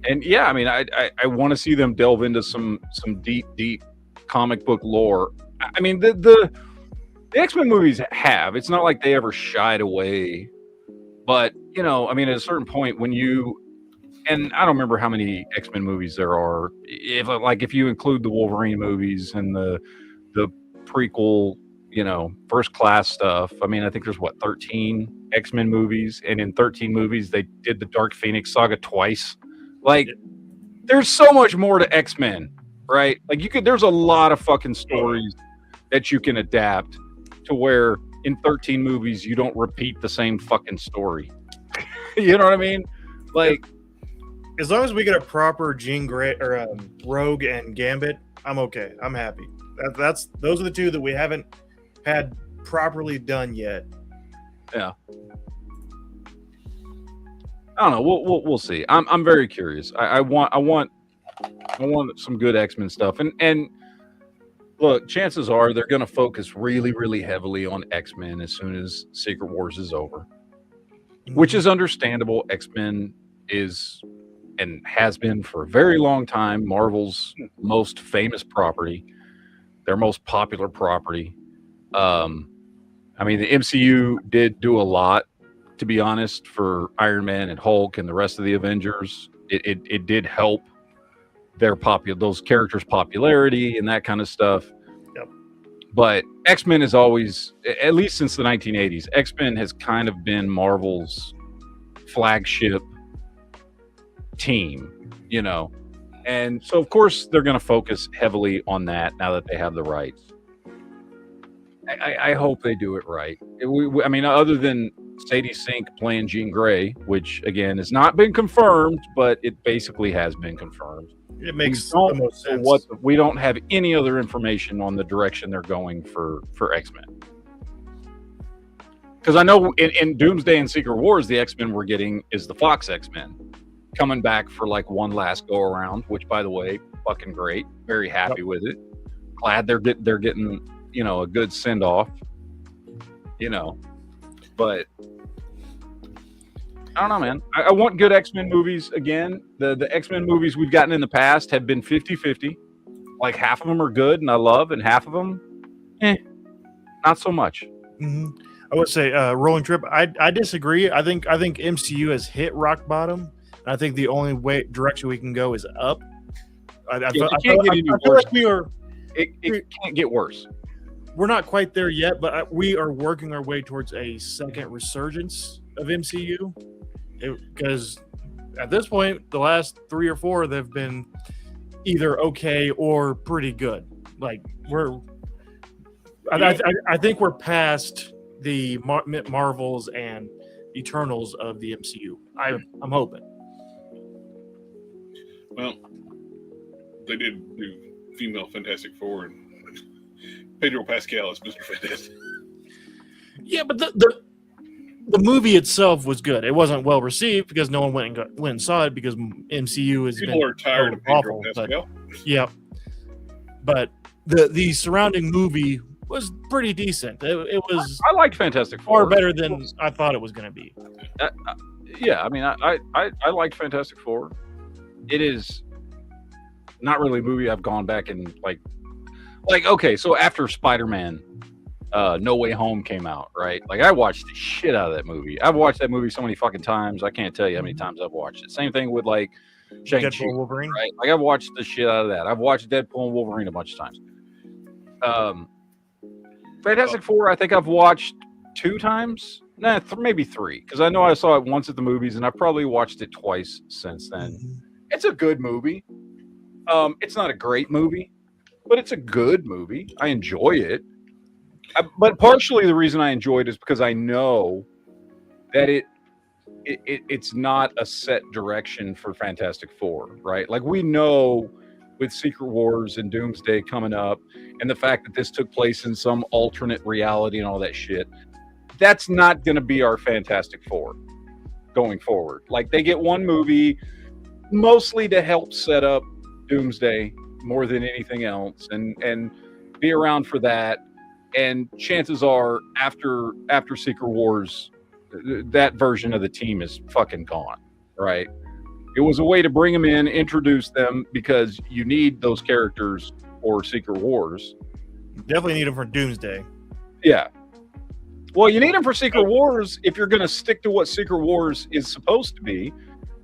And yeah, I mean, I want to see them delve into some deep comic book lore. I mean, the X-Men movies have. It's not like they ever shied away. But, I mean, at a certain point when and I don't remember how many X-Men movies there are. If you include the Wolverine movies and the prequel, First Class stuff. I mean, I think there's 13 X-Men movies, and in 13 movies they did the Dark Phoenix saga twice. Like, there's so much more to X-Men, right? Like, there's a lot of fucking stories that you can adapt to where in 13 movies you don't repeat the same fucking story. You know what I mean? Like, as long as we get a proper Jean Grey or Rogue and Gambit, I'm okay. I'm happy. Those are the two that we haven't had properly done yet. Yeah. I don't know. We'll see. I'm very curious. I want some good X-Men stuff. And look, chances are they're going to focus really, really heavily on X-Men as soon as Secret Wars is over, which is understandable. X-Men is and has been for a very long time Marvel's most famous property, their most popular property. I mean, the MCU did do a lot, to be honest, for Iron Man and Hulk and the rest of the Avengers. It did help those characters' popularity and that kind of stuff. Yep. But X-Men is always, at least since the 1980s, X-Men has kind of been Marvel's flagship team, and so of course they're going to focus heavily on that now that they have the rights. I hope they do it right. I mean, other than Sadie Sink playing Jean Grey, which again has not been confirmed, but it basically has been confirmed. It makes the most sense. We don't have any other information on the direction they're going for X-Men. Because I know in Doomsday and Secret Wars, the X-Men we're getting is the Fox X-Men coming back for like one last go around, which by the way, fucking great. Very happy with it. Glad they're getting a good send off. But I don't know, man. I want good X-Men movies again. The X-Men movies we've gotten in the past have been 50-50. Like half of them are good and I love, and half of them, not so much. Mm-hmm. I would say Rolling Trip. I disagree. I think MCU has hit rock bottom. And I think the only direction we can go is up. I feel like we are. It can't get worse. We're not quite there yet, but we are working our way towards a second resurgence of MCU. Because at this point, the last 3 or 4 they've been either okay or pretty good. Like I think we're past the Marvels and Eternals of the MCU. I'm hoping. Well, they did do female Fantastic Four and Pedro Pascal as Mr. Fantastic. Yeah, but the movie itself was good. It wasn't well received because no one went and saw it because MCU has People are tired of Pedro Pascal. Yeah, but the surrounding movie was pretty decent. It was. I liked Fantastic Four. Far better than I thought it was going to be. Yeah, I mean, I liked Fantastic Four. It is not really a movie I've gone back and like okay, so after Spider-Man No Way Home came out, right? Like I watched the shit out of that movie. I've watched that movie so many fucking times. I can't tell you how many times I've watched it. Same thing with like Shang-Chi, Deadpool, Wolverine, right? Like I've watched the shit out of that. I've watched Deadpool and Wolverine a bunch of times. Fantastic Four, I think I've watched 2 times. Nah, maybe 3, because I know I saw it once at the movies, and I've probably watched it twice since then. Mm-hmm. It's a good movie. It's not a great movie, but it's a good movie. I enjoy it. But partially the reason I enjoy it is because I know that it's not a set direction for Fantastic Four, right? Like we know with Secret Wars and Doomsday coming up, and the fact that this took place in some alternate reality and all that shit, that's not going to be our Fantastic Four going forward. Like they get one movie mostly to help set up Doomsday more than anything else, and be around for that. And chances are, after Secret Wars, that version of the team is fucking gone, right? It was a way to bring them in, introduce them, because you need those characters for Secret Wars. Definitely need them for Doomsday. Yeah. Well, you need them for Secret Wars if you're going to stick to what Secret Wars is supposed to be,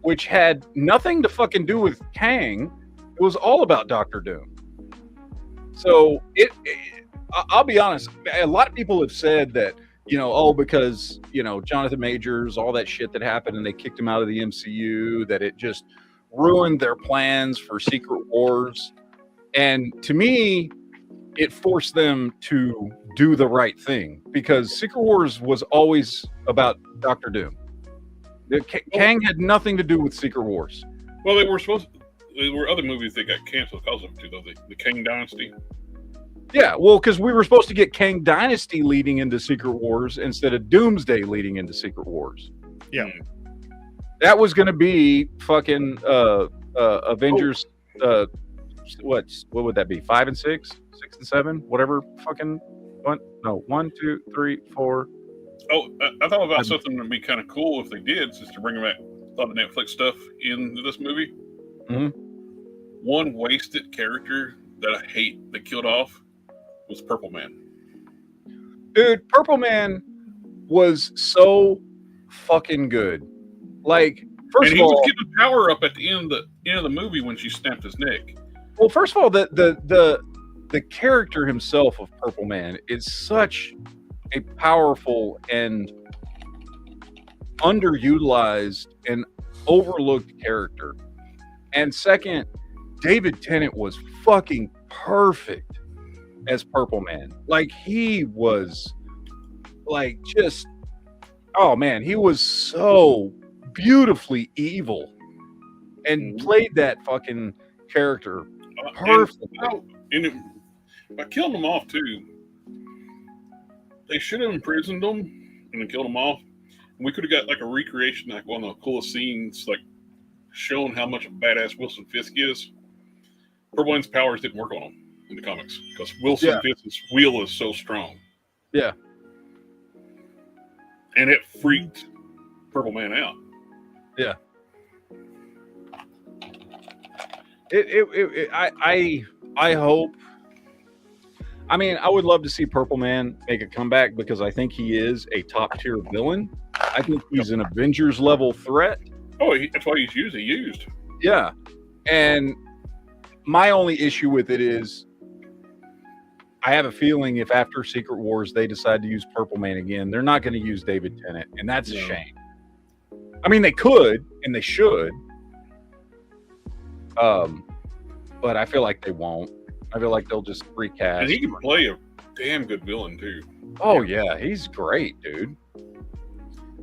which had nothing to fucking do with Kang. It was all about Doctor Doom. So I'll be honest. A lot of people have said that, because, Jonathan Majors, all that shit that happened and they kicked him out of the MCU, that it just ruined their plans for Secret Wars. And to me, it forced them to do the right thing, because Secret Wars was always about Doctor Doom. Kang had nothing to do with Secret Wars. Well, there were other movies that got canceled because of it too, though. The Kang Dynasty. Yeah, well, because we were supposed to get Kang Dynasty leading into Secret Wars instead of Doomsday leading into Secret Wars. Yeah. That was going to be fucking Avengers. What would that be? 5 and 6, 6 and 7, whatever. Fucking 1, 2, 3, 4. Oh, I thought about something that would be kind of cool if they did, just to bring back a lot of Netflix stuff into this movie. Mm-hmm. One wasted character that I hate that killed off was Purple Man. Dude, Purple Man was so fucking good. Like, First and of he was all, getting power up at the end of the movie when she snapped his neck. well, first of all, the character himself of Purple Man is such a powerful and underutilized and overlooked character. And second, David Tennant was fucking perfect as Purple Man. Like he was like just oh man, he was so beautifully evil and played that fucking character perfectly. By killing them off too, they should have imprisoned them and then killed them off. And we could have got like a recreation, like one of the coolest scenes, like showing how much of a badass Wilson Fisk is. Purple Man's powers didn't work on him in the comics because Wilson Fisk's wheel is so strong. Yeah. And it freaked Purple Man out. Yeah. I hope. I mean, I would love to see Purple Man make a comeback because I think he is a top tier villain. I think he's an Avengers level threat. Oh, that's why he's used. Yeah. And my only issue with it is I have a feeling if after Secret Wars they decide to use Purple Man again, they're not going to use David Tennant. And that's a shame. I mean, they could and they should. But I feel like they won't. I feel like they'll just recast. And he can play a damn good villain too. Oh yeah, he's great, dude.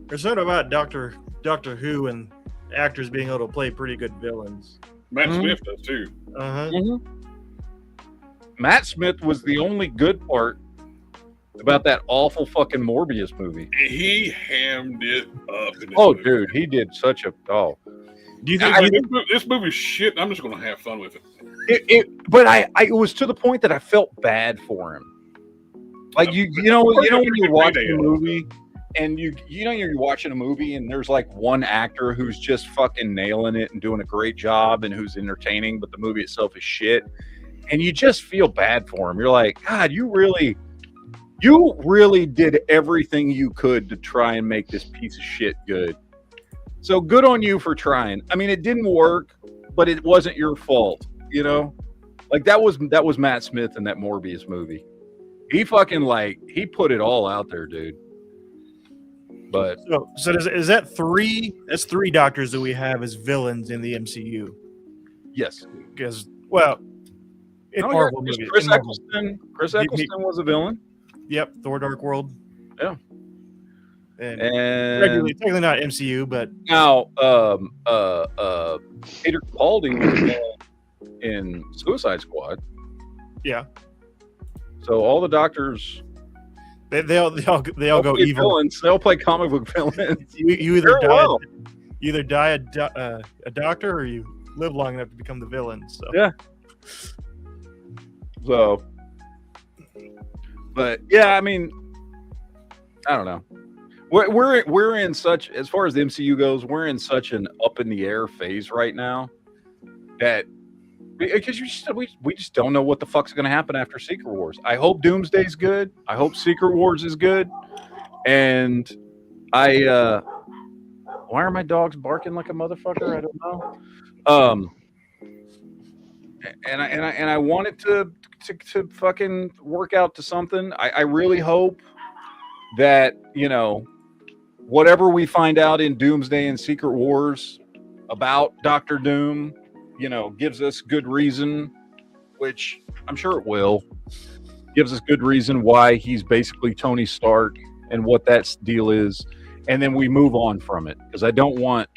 There's something about Doctor Who and actors being able to play pretty good villains. Matt Smith does too. Matt Smith was the only good part about that awful fucking Morbius movie. He hammed it up. Oh, dude, he did such a Do you think this movie's shit? I'm just going to have fun with it. But it was to the point that I felt bad for him. Like you know when you're watching a movie and you're watching a movie and there's like one actor who's just fucking nailing it and doing a great job and who's entertaining, but the movie itself is shit, and you just feel bad for him. You're like, God, you really did everything you could to try and make this piece of shit good. So good on you for trying. I mean, it didn't work, but it wasn't your fault, you know? Like that was Matt Smith in that Morbius movie. He fucking he put it all out there, dude. But so is that three? That's three doctors that we have as villains in the MCU. Yes. Because in Marvel movies, Chris Eccleston was a villain. Yep, Thor: Dark World. Yeah. And regularly, technically not MCU, but now Peter Capaldi was in Suicide Squad. Yeah. So all the doctors, they all go evil. Villains. They all play comic book villains. You either die a doctor or you live long enough to become the villain. So yeah. So, but yeah, I mean, I don't know. We're in such, as far as the MCU goes, we're in such an up in the air phase right now that because we just don't know what the fuck's going to happen after Secret Wars. I hope Doomsday's good. I hope Secret Wars is good. And why are my dogs barking like a motherfucker? I don't know. And I want it to fucking work out to something. I really hope that, whatever we find out in Doomsday and Secret Wars about Doctor Doom, gives us good reason, which I'm sure it will, gives us good reason why he's basically Tony Stark and what that deal is. And then we move on from it, because I don't want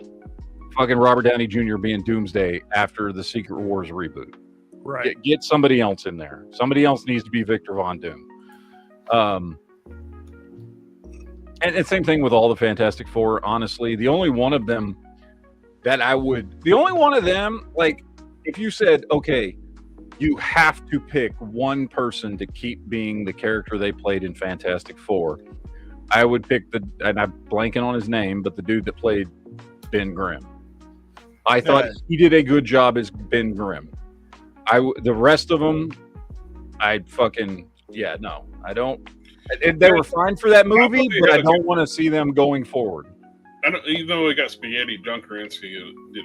fucking Robert Downey Jr. being Doomsday after the Secret Wars reboot. Right. Get somebody else in there. Somebody else needs to be Victor Von Doom. And the same thing with all the Fantastic Four, honestly. The only one of them, like, if you said, okay, you have to pick one person to keep being the character they played in Fantastic Four, I would pick and I'm blanking on his name, but the dude that played Ben Grimm. I thought he did a good job as Ben Grimm. The rest of them, I don't. They were fine for that movie, but I don't want to see them going forward. I don't, even though it got spaghetti, John Krasinski did.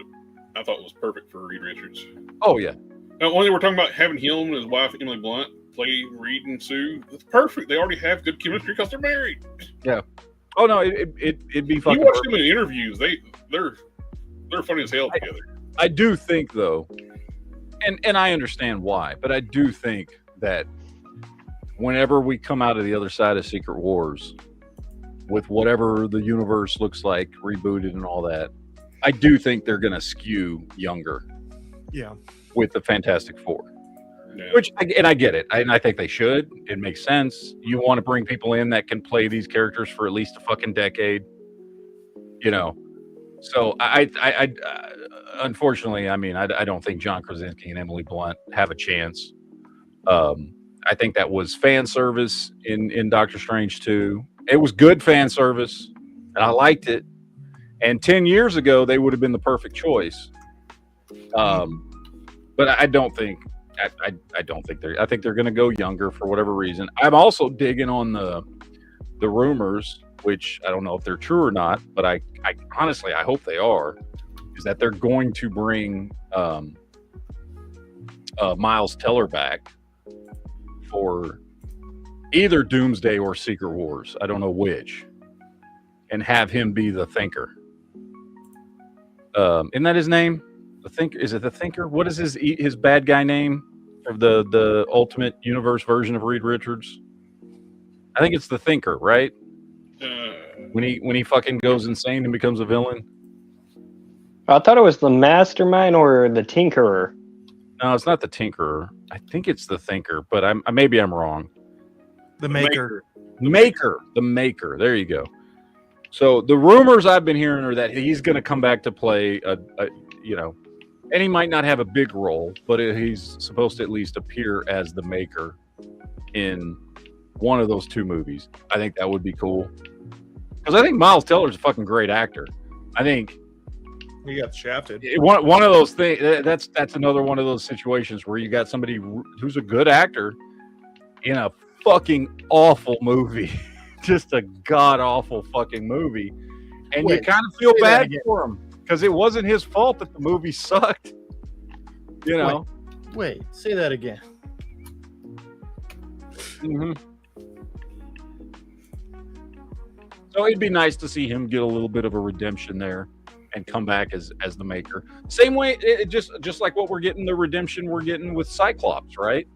I thought it was perfect for Reed Richards. Oh yeah. Now, when they were talking about having him and his wife Emily Blunt play Reed and Sue, it's perfect. They already have good chemistry because they're married. Yeah. Oh no, it'd be fucking. You watch perfect. them in interviews; they're funny as hell together. I do think though, and I understand why, but I do think that whenever we come out of the other side of Secret Wars, with whatever the universe looks like, rebooted and all that, I do think they're going to skew younger. Yeah. With the Fantastic Four. Yeah. Which, I get it. I think they should. It makes sense. You want to bring people in that can play these characters for at least a fucking decade. You know. So, I unfortunately, I mean, I don't think John Krasinski and Emily Blunt have a chance. I think that was fan service in Doctor Strange 2. It was good fan service, and I liked it. And 10 years ago, they would have been the perfect choice. But I don't think I don't think they're. I think they're going to go younger for whatever reason. I'm also digging on the rumors, which I don't know if they're true or not, but I honestly I hope they are. Is that they're going to bring Miles Teller back for either Doomsday or Secret Wars. I don't know which, and have him be the Thinker. Isn't that his name? The Thinker? Is it the Thinker? What is his bad guy name for the Ultimate Universe version of Reed Richards? I think it's the Thinker, right? When he fucking goes insane and becomes a villain. I thought it was the Mastermind or the Tinkerer. No, it's not the Tinkerer. I think it's the Thinker, but maybe I'm wrong. The Maker. The Maker. There you go. So the rumors I've been hearing are that he's going to come back to play and he might not have a big role, but he's supposed to at least appear as the Maker in one of those two movies. I think that would be cool. Because I think Miles Teller's a fucking great actor. I think He got shafted. one of those things. That's another one of those situations where you got somebody who's a good actor in a fucking awful movie, just a god awful fucking movie, and you kind of feel bad for him because it wasn't his fault that the movie sucked. You know. Wait, say that again. Mm-hmm. So it'd be nice to see him get a little bit of a redemption there and come back as the Maker. Same way, just like what we're getting, the redemption we're getting with Cyclops, right?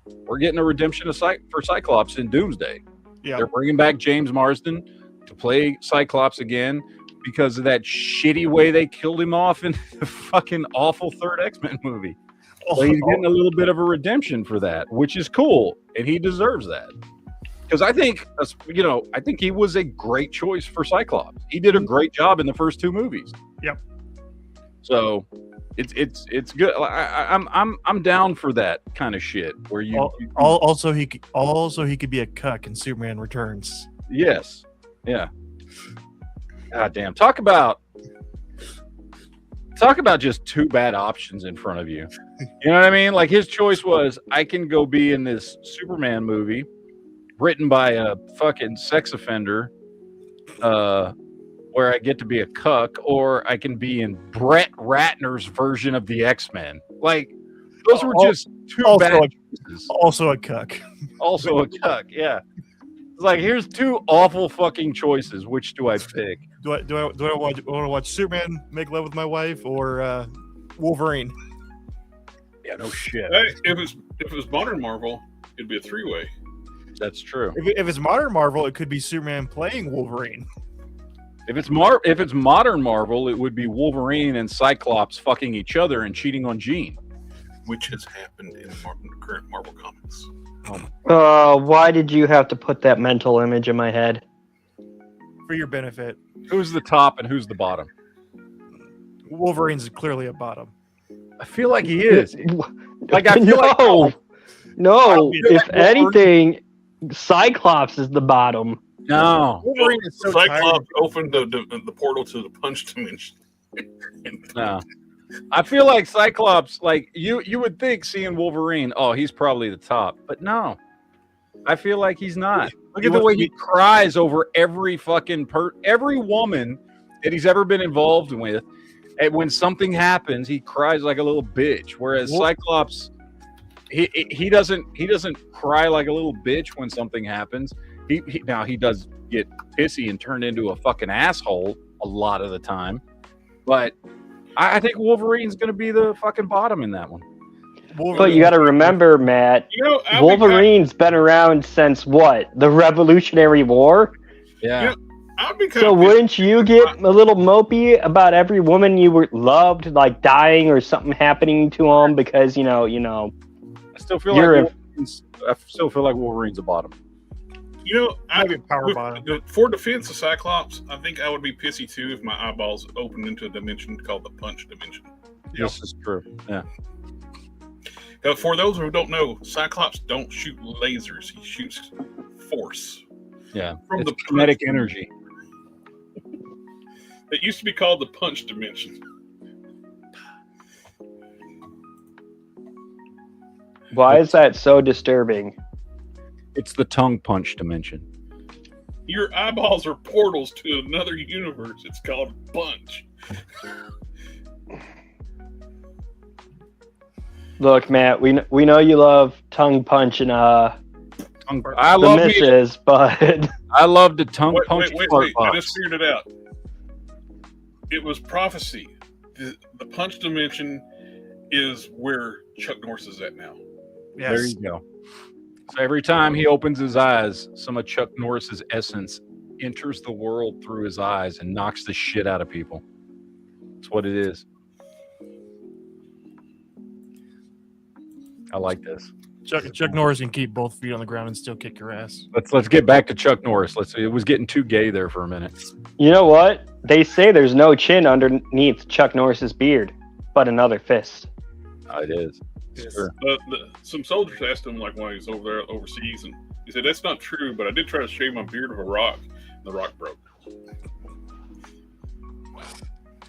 We're getting a redemption for Cyclops in Doomsday. Yeah. They're bringing back James Marsden to play Cyclops again because of that shitty way they killed him off in the fucking awful third X-Men movie. So he's getting a little bit of a redemption for that, which is cool, and he deserves that. Because I think he was a great choice for Cyclops. He did a great job in the first two movies. Yep. So it's good. I'm down for that kind of shit where also he could be a cuck in Superman Returns. Yes. Yeah. God damn. Talk about just two bad options in front of you. You know what I mean? Like his choice was, I can go be in this Superman movie written by a fucking sex offender, where I get to be a cuck, or I can be in Brett Ratner's version of the X-Men. Like, those were just two bad choices. Also a cuck. Also a cuck, yeah. It's like, here's two awful fucking choices. Which do I pick? Do I want to watch Superman make love with my wife or Wolverine? Yeah, no shit. Hey, if it was modern Marvel, it'd be a three-way. That's true. If it's modern Marvel, it could be Superman playing Wolverine. If it's modern Marvel, it would be Wolverine and Cyclops fucking each other and cheating on Jean. Which has happened in current Marvel comics. Why did you have to put that mental image in my head? For your benefit. Who's the top and who's the bottom? Wolverine's clearly a bottom. I feel like he is. Like I feel no. If anything, Cyclops is the bottom. No. Wolverine is so Cyclops opened the portal to the punch dimension. No. I feel like Cyclops, like you would think seeing Wolverine, oh, he's probably the top, but no. I feel like he's not. Look at the way he cries over every fucking every woman that he's ever been involved with. And when something happens, he cries like a little bitch. Whereas Cyclops, he doesn't cry like a little bitch when something happens. Now he does get pissy and turn into a fucking asshole a lot of the time. But I think Wolverine's going to be the fucking bottom in that one. But you got to remember, Matt, Wolverine's been around since what? The Revolutionary War? Yeah. So wouldn't you get a little mopey about every woman you were loved, like dying or something happening to them because, you know, I still feel like Wolverine's a bottom. You know, Maybe a power bottom. For defense of Cyclops, I think I would be pissy too if my eyeballs opened into a dimension called the punch dimension. This is true. Yeah. For those who don't know, Cyclops don't shoot lasers; he shoots force. Yeah, from it's the kinetic energy. It used to be called the punch dimension. Why is that so disturbing? It's the tongue punch dimension. Your eyeballs are portals to another universe. It's called punch. Look, Matt, we know you love tongue punch and I the love misses, but I love the tongue punch. Wait. I just figured it out. It was prophecy. The punch dimension is where Chuck Norris is at now. Yes. There you go. So every time he opens his eyes, some of Chuck Norris's essence enters the world through his eyes and knocks the shit out of people. That's what it is. I like this. Chuck Norris can keep both feet on the ground and still kick your ass. Let's get back to Chuck Norris. It was getting too gay there for a minute. you know what? They say there's no chin underneath Chuck Norris's beard, but another fist. It is. Yes. Sure. Some soldiers asked him like while he was over there overseas, and he said, "That's not true, but I did try to shave my beard of a rock, and the rock broke."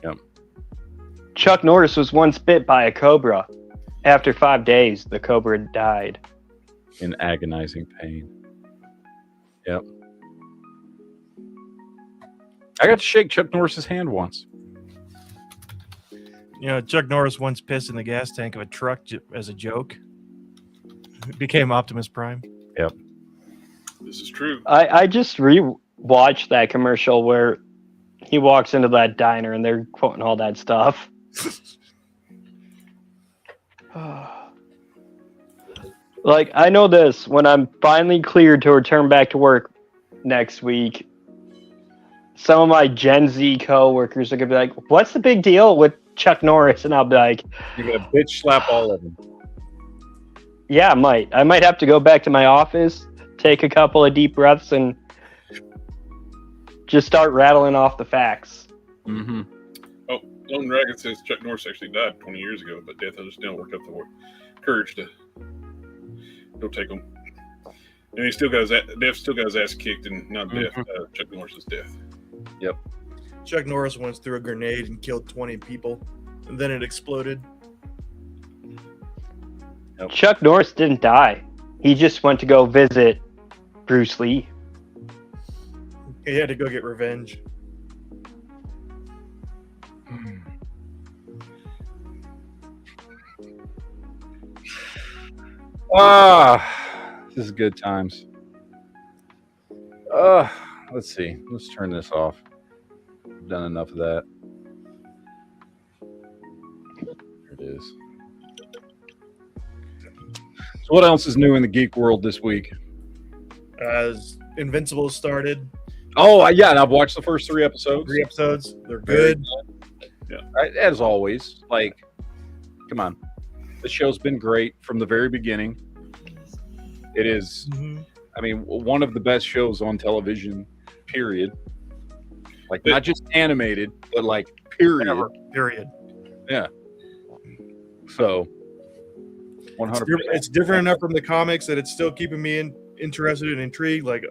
Yep. Chuck Norris was once bit by a cobra. After 5 days, the cobra died. In agonizing pain. Yep. I got to shake Chuck Norris's hand once. You know, Chuck Norris once pissed in the gas tank of a truck as a joke. It became Optimus Prime. Yep. This is true. I just re-watched that commercial where he walks into that diner and they're quoting all that stuff. Like, I know this, when I'm finally cleared to return back to work next week, some of my Gen Z co-workers are going to be like, what's the big deal with Chuck Norris? And I'll be like, You're going to bitch slap all of them. yeah, I might have to go back to my office, take a couple of deep breaths, and just start rattling off the facts. Mm-hmm. Oh, Lone Dragon says Chuck Norris actually died 20 years ago, but death just didn't work up the courage to go take him. And he still got his ass kicked, and not death. Chuck Norris's death. Yep. Chuck Norris once threw a grenade and killed 20 people, and then it exploded. Yep. Chuck Norris didn't die. He just went to go visit Bruce Lee. He had to go get revenge. This is good times. Let's see. Let's turn this off. I've done enough of that. There it is. So what else is new in the geek world this week? As Invincible started, Oh, yeah, and I've watched the first 3 episodes. 3 episodes, they're good. As always, like, come on. The show's been great from the very beginning. It is, I mean, one of the best shows on television, period. Like, not just animated, but like, period. Ever. Period. Yeah. So, 100%. It's different enough from the comics that it's still keeping me interested and intrigued. Like,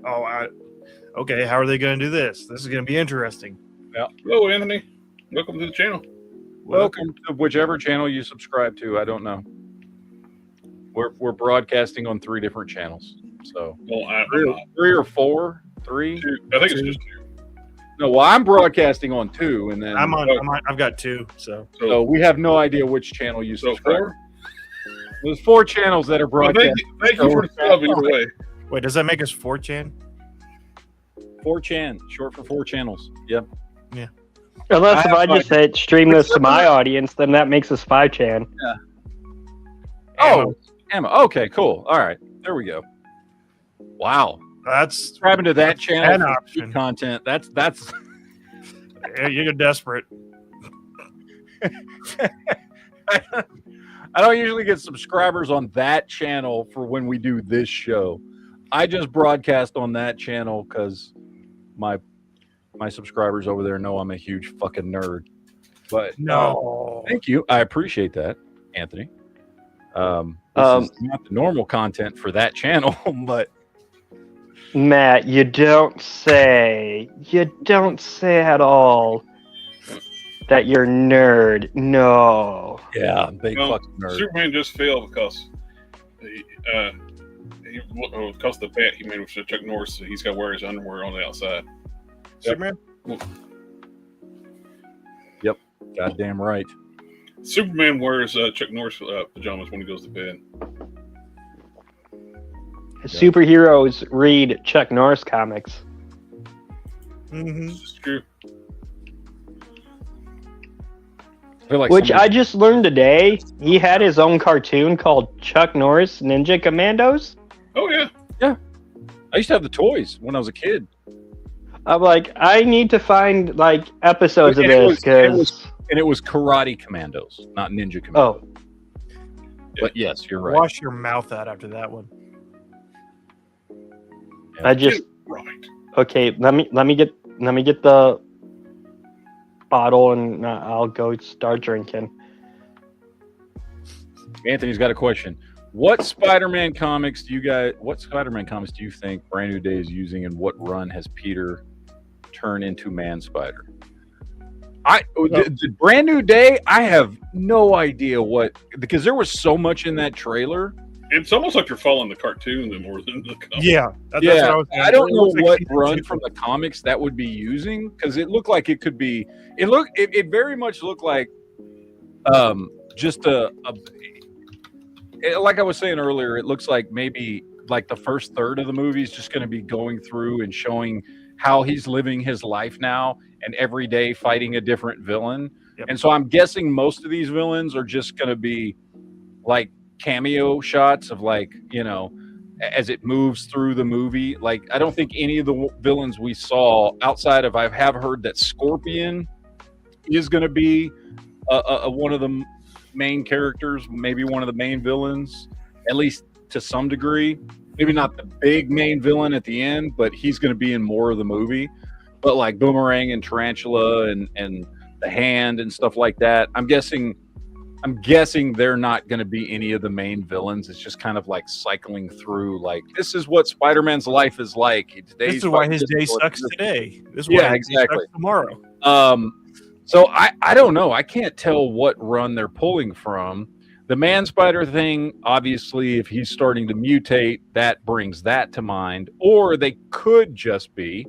okay, how are they going to do this? This is going to be interesting. Yeah. Hello, Anthony. Welcome to the channel. Welcome to whichever channel you subscribe to. I don't know. We're broadcasting on 3 different channels. So, Well, 3 or 4? 3? I think it's just 2. No, well, I'm broadcasting on 2, and then I've got 2. So so we have no idea which channel you So subscribe. 4. There's 4 channels that are Well, broadcast. thank you for the sub either way. wait, does that make us 4chan? 4chan, short for 4 channels. Yep. Unless if I I have just said stream this to my audience, then that makes us 5chan. Oh, Emma. Okay, cool. All right, there we go. Wow. That's Subscribing to that channel an for option. content. That's You're desperate. I don't usually get subscribers on that channel for when we do this show. I just broadcast on that channel because my subscribers over there know I'm a huge fucking nerd. But No. thank you. I appreciate that, Anthony. This is not the normal content for that channel, but Matt, you don't say at all that you're nerd. No. yeah, I'm a big No, fucking nerd. Superman just failed because because the bat he made with Chuck Norris, so he's got to wear his underwear on the outside. Superman? Goddamn right. Superman wears Chuck Norris pajamas when he goes to bed. Superheroes read Chuck Norris comics. Mm-hmm. It's true. I feel like Which somebody- I just learned today. He had his own cartoon called Chuck Norris Ninja Commandos. Oh yeah. I used to have the toys when I was a kid. I'm like, I need to find like episodes of And it this was- because And it was Karate Commandos, not Ninja Commandos. oh, But yes, you're right. Wash your mouth out after that one. I just Right. okay. Let me get the bottle and I'll go start drinking. Anthony's got a question. What Spider-Man comics do you think Brand New Day is using, and what run has Peter turned into Man Spider? The Brand New Day, I have no idea because there was so much in that trailer. It's almost like you're following the cartoon more than the comic. Yeah. That's what I was saying. I don't It know looks like what season run 2. from the comics that would be using, because it looked like it could be. It very much looked like just like I was saying earlier. It looks like maybe like the first third of the movie is just going to be going through and showing how he's living his life now, and every day fighting a different villain. Yep. And so I'm guessing most of these villains are just going to be like cameo shots of, like, you know, as it moves through the movie. Like, I don't think any of the villains we saw outside of, I have heard that Scorpion is going to be one of the main characters, maybe one of the main villains, at least to some degree. Maybe not the big main villain at the end, but he's going to be in more of the movie. But like Boomerang and Tarantula and the Hand and stuff like that, I'm guessing they're not going to be any of the main villains. It's just kind of like cycling through, like, this is what Spider-Man's life is like. This is why his day sucks today. This is why Yeah, his day exactly. sucks tomorrow. So I don't know. I can't tell what run they're pulling from. The Man Spider thing, obviously, if he's starting to mutate, that brings that to mind. Or they could just be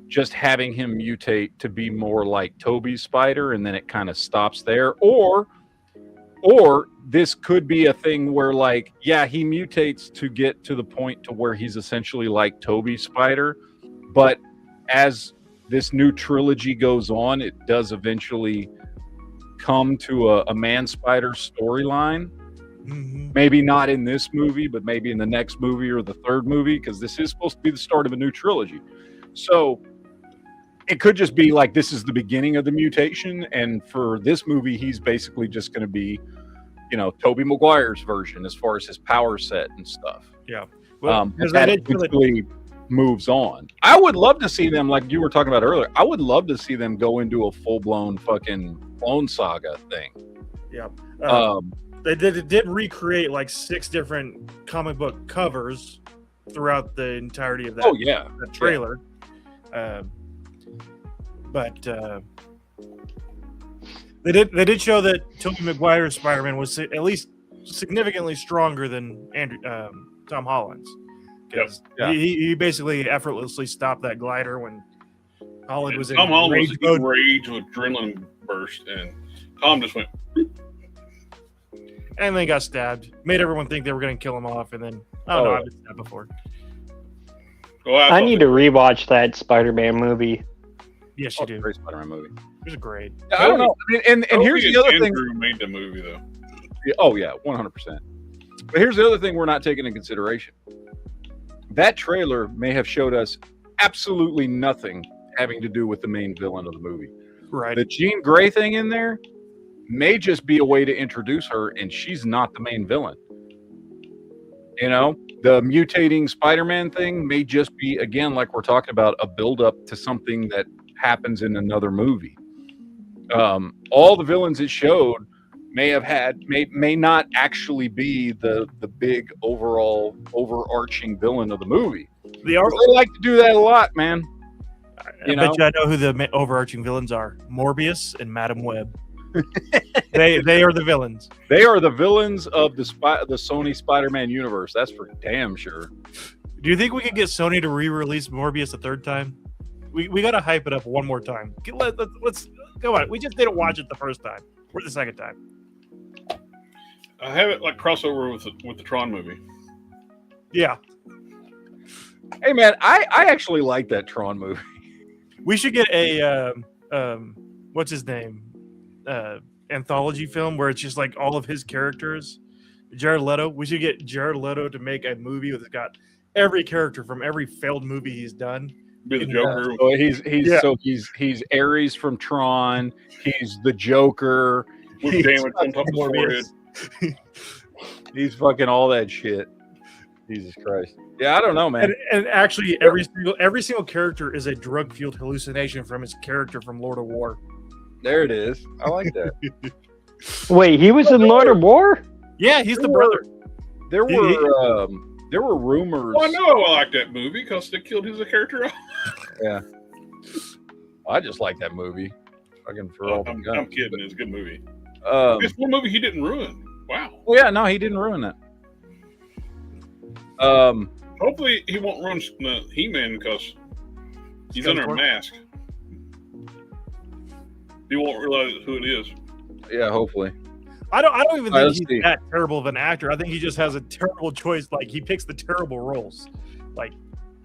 just having him mutate to be more like Toby's spider, and then it kind of stops there. Or this could be a thing where, like, yeah, he mutates to get to the point to where he's essentially like Toby's spider, but as this new trilogy goes on, it does eventually come to a Man Spider storyline. Mm-hmm. Maybe not in this movie, but maybe in the next movie or the third movie, because this is supposed to be the start of a new trilogy. So it could just be like, this is the beginning of the mutation, and for this movie, he's basically just going to be, you know, Tobey Maguire's version as far as his power set and stuff. Yeah. Well, But that eventually moves on. I would love to see them, like you were talking about earlier, I would love to see them go into a full-blown fucking Clone Saga thing. yeah. They did recreate like 6 different comic book covers throughout the entirety of that, Oh, yeah. that trailer. But they did show that Tobey Maguire's Spider-Man was at least significantly stronger than Tom Holland's, because Yeah. he basically effortlessly stopped that glider when Holland was in Tom Holland was rage in mode. rage with adrenaline burst, and Tom just went. And then got stabbed. Made everyone think they were going to kill him off, and then I don't know. Oh. I've been stabbed before. Well, I need to rewatch that Spider-Man movie. Yes, Oh, you do. great Spider-Man movie. It was great. I don't know. I mean, and here's the other thing. Andrew made the movie though. Oh yeah, 100%. But here's the other thing we're not taking into consideration. That trailer may have showed us absolutely nothing having to do with the main villain of the movie. Right. The Jean Grey thing in there may just be a way to introduce her, and she's not the main villain. You know, the mutating Spider-Man thing may just be, again, like we're talking about, a build-up to something that happens in another movie. All the villains it showed may not actually be the big overall overarching villain of the movie. They are. They like to do that a lot, man. I bet you I know who the overarching villains are: Morbius and Madam Web. they are the villains. They are the villains of the Sony Spider-Man universe. That's for damn sure. Do you think we could get Sony to re-release Morbius a third time? We got to hype it up one more time. Let's go on. We just didn't watch it the first time. Or the second time. I have it like crossover with the Tron movie. Yeah. Hey man, I actually like that Tron movie. We should get a what's his name? Anthology film where it's just like all of his characters. Jared Leto. We should get Jared Leto to make a movie that's got every character from every failed movie he's done. Be the Joker. So he's Ares from Tron. He's the Joker. With damage on top of his forehead. He's fucking all that shit. Jesus Christ. Yeah, I don't know, man. And actually, every single character is a drug-fueled hallucination from his character from Lord of War. There it is. I like that. Wait, he was in Lord of War? Yeah, he's the brother. There were rumors. Well, I know I like that movie because they killed his character off. Yeah. I just like that movie. Fucking for all the I'm guns. kidding. It's a good movie. But, It's one movie he didn't ruin. Wow. well, yeah, no, he didn't ruin that. Hopefully he won't ruin He-Man because he's under a mask. He won't realize who it is. Yeah, hopefully. I don't even think Let's he's see. that terrible of an actor. I think he just has a terrible choice. Like he picks the terrible roles. Like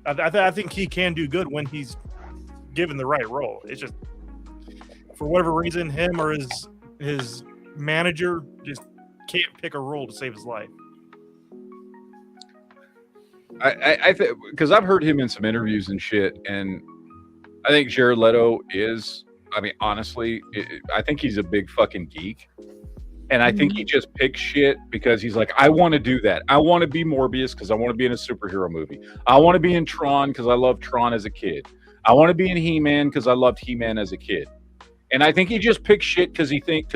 I think he can do good when he's given the right role. It's just for whatever reason, him or his manager just can't pick a role to save his life. I think because I've heard him in some interviews and shit, and I think Jared Leto is. I mean, honestly, I think he's a big fucking geek, and I think he just picks shit because he's like, I want to do that. I want to be Morbius because I want to be in a superhero movie. I want to be in Tron because I loved Tron as a kid. I want to be in He-Man because I loved He-Man as a kid. And I think he just picks shit because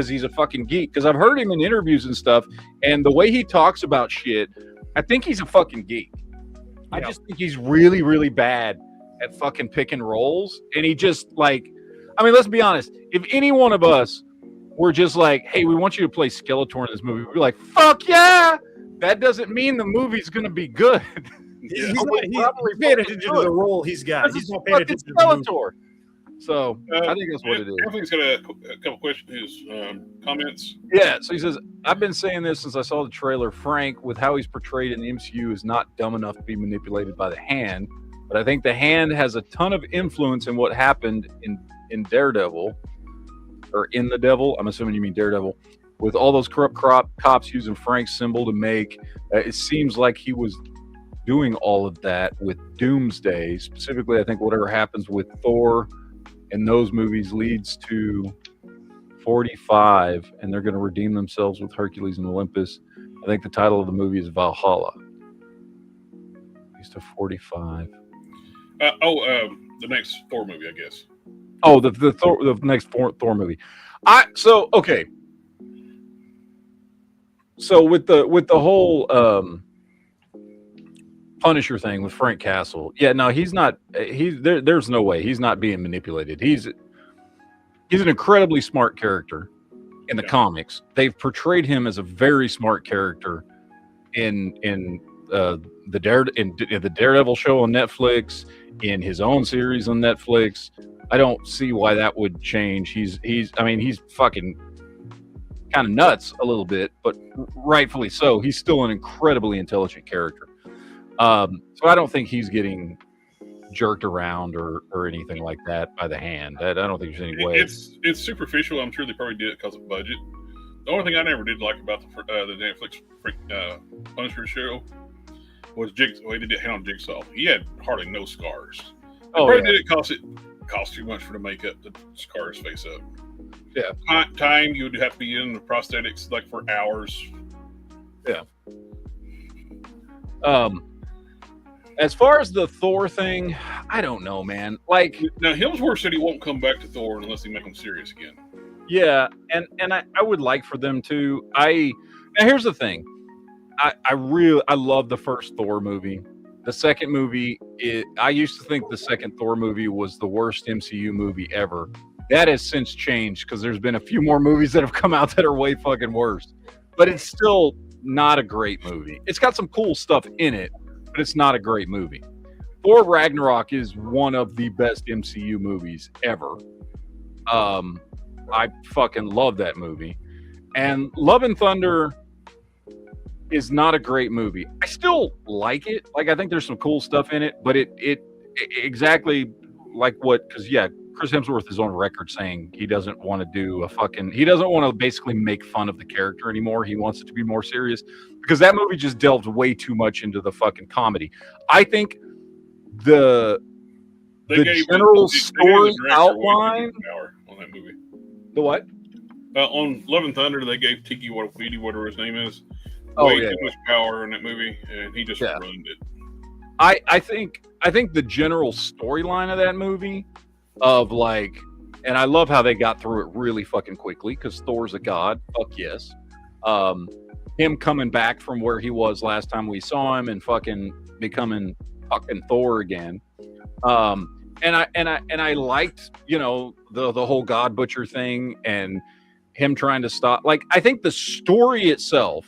he's a fucking geek. Because I've heard him in interviews and stuff, and the way he talks about shit, I think he's a fucking geek. I just think he's really, really bad at fucking picking roles. And he just like, I mean, let's be honest. If any one of us were just like, hey, we want you to play Skeletor in this movie, we'd be like, fuck yeah! That doesn't mean the movie's going to be good. He's paying attention to the role he's got. He's not paying attention to the movie. Skeletor. So I think that's what it is. Anthony's got a couple questions, comments. Yeah, so he says, I've been saying this since I saw the trailer. Frank, with how he's portrayed in the MCU, is not dumb enough to be manipulated by the Hand, but I think the Hand has a ton of influence in what happened in Daredevil, or in the Devil. I'm assuming you mean Daredevil. With all those corrupt cops using Frank's symbol to make, it seems like he was doing all of that with Doomsday. Specifically, I think whatever happens with Thor in those movies leads to 45, and they're going to redeem themselves with Hercules and Olympus. I think the title of the movie is Valhalla. Leads to 45. The next Thor movie, I guess. Oh, the next Thor movie. Okay. So with the whole Punisher thing with Frank Castle, yeah, no, he's not. There's no way he's not being manipulated. He's an incredibly smart character in the comics. They've portrayed him as a very smart character in the Daredevil show on Netflix, in his own series on Netflix. I don't see why that would change. He's I mean, he's fucking kind of nuts a little bit, but rightfully so. He's still an incredibly intelligent character. So I don't think he's getting jerked around or anything like that by the hand. I don't think there's any way. It's superficial. I'm sure they probably did it because of budget. The only thing I never did like about the Netflix Punisher show was Jigsaw. He did it on Jigsaw. He had hardly no scars. They probably did it because it cost too much for the makeup to scar his face up. Yeah. Time you would have to be in the prosthetics like for hours. Yeah. As far as the Thor thing, I don't know, man. Like, now Hemsworth said he won't come back to Thor unless they make him serious again. yeah, and I would like for them to. Now here's the thing. I love the first Thor movie. The second movie, I used to think the second Thor movie was the worst MCU movie ever. That has since changed because there's been a few more movies that have come out that are way fucking worse. But it's still not a great movie. It's got some cool stuff in it, but it's not a great movie. Thor Ragnarok is one of the best MCU movies ever. I fucking love that movie. And Love and Thunder is not a great movie. I still like it. Like, I think there's some cool stuff in it, but it exactly like what, because yeah, Chris Hemsworth is on record saying he doesn't want to do he doesn't want to basically make fun of the character anymore. He wants it to be more serious because that movie just delved way too much into the fucking comedy. I think the general story outline on that movie. The what? On Love and Thunder, they gave Tiki Waititi, whatever his name is, way too much power in that movie, and he just ruined it. I think the general storyline of that movie, of like, and I love how they got through it really fucking quickly because Thor's a god. Fuck yes. Him coming back from where he was last time we saw him and fucking becoming fucking Thor again. And I liked, you know, the whole God Butcher thing and him trying to stop. Like, I think the story itself,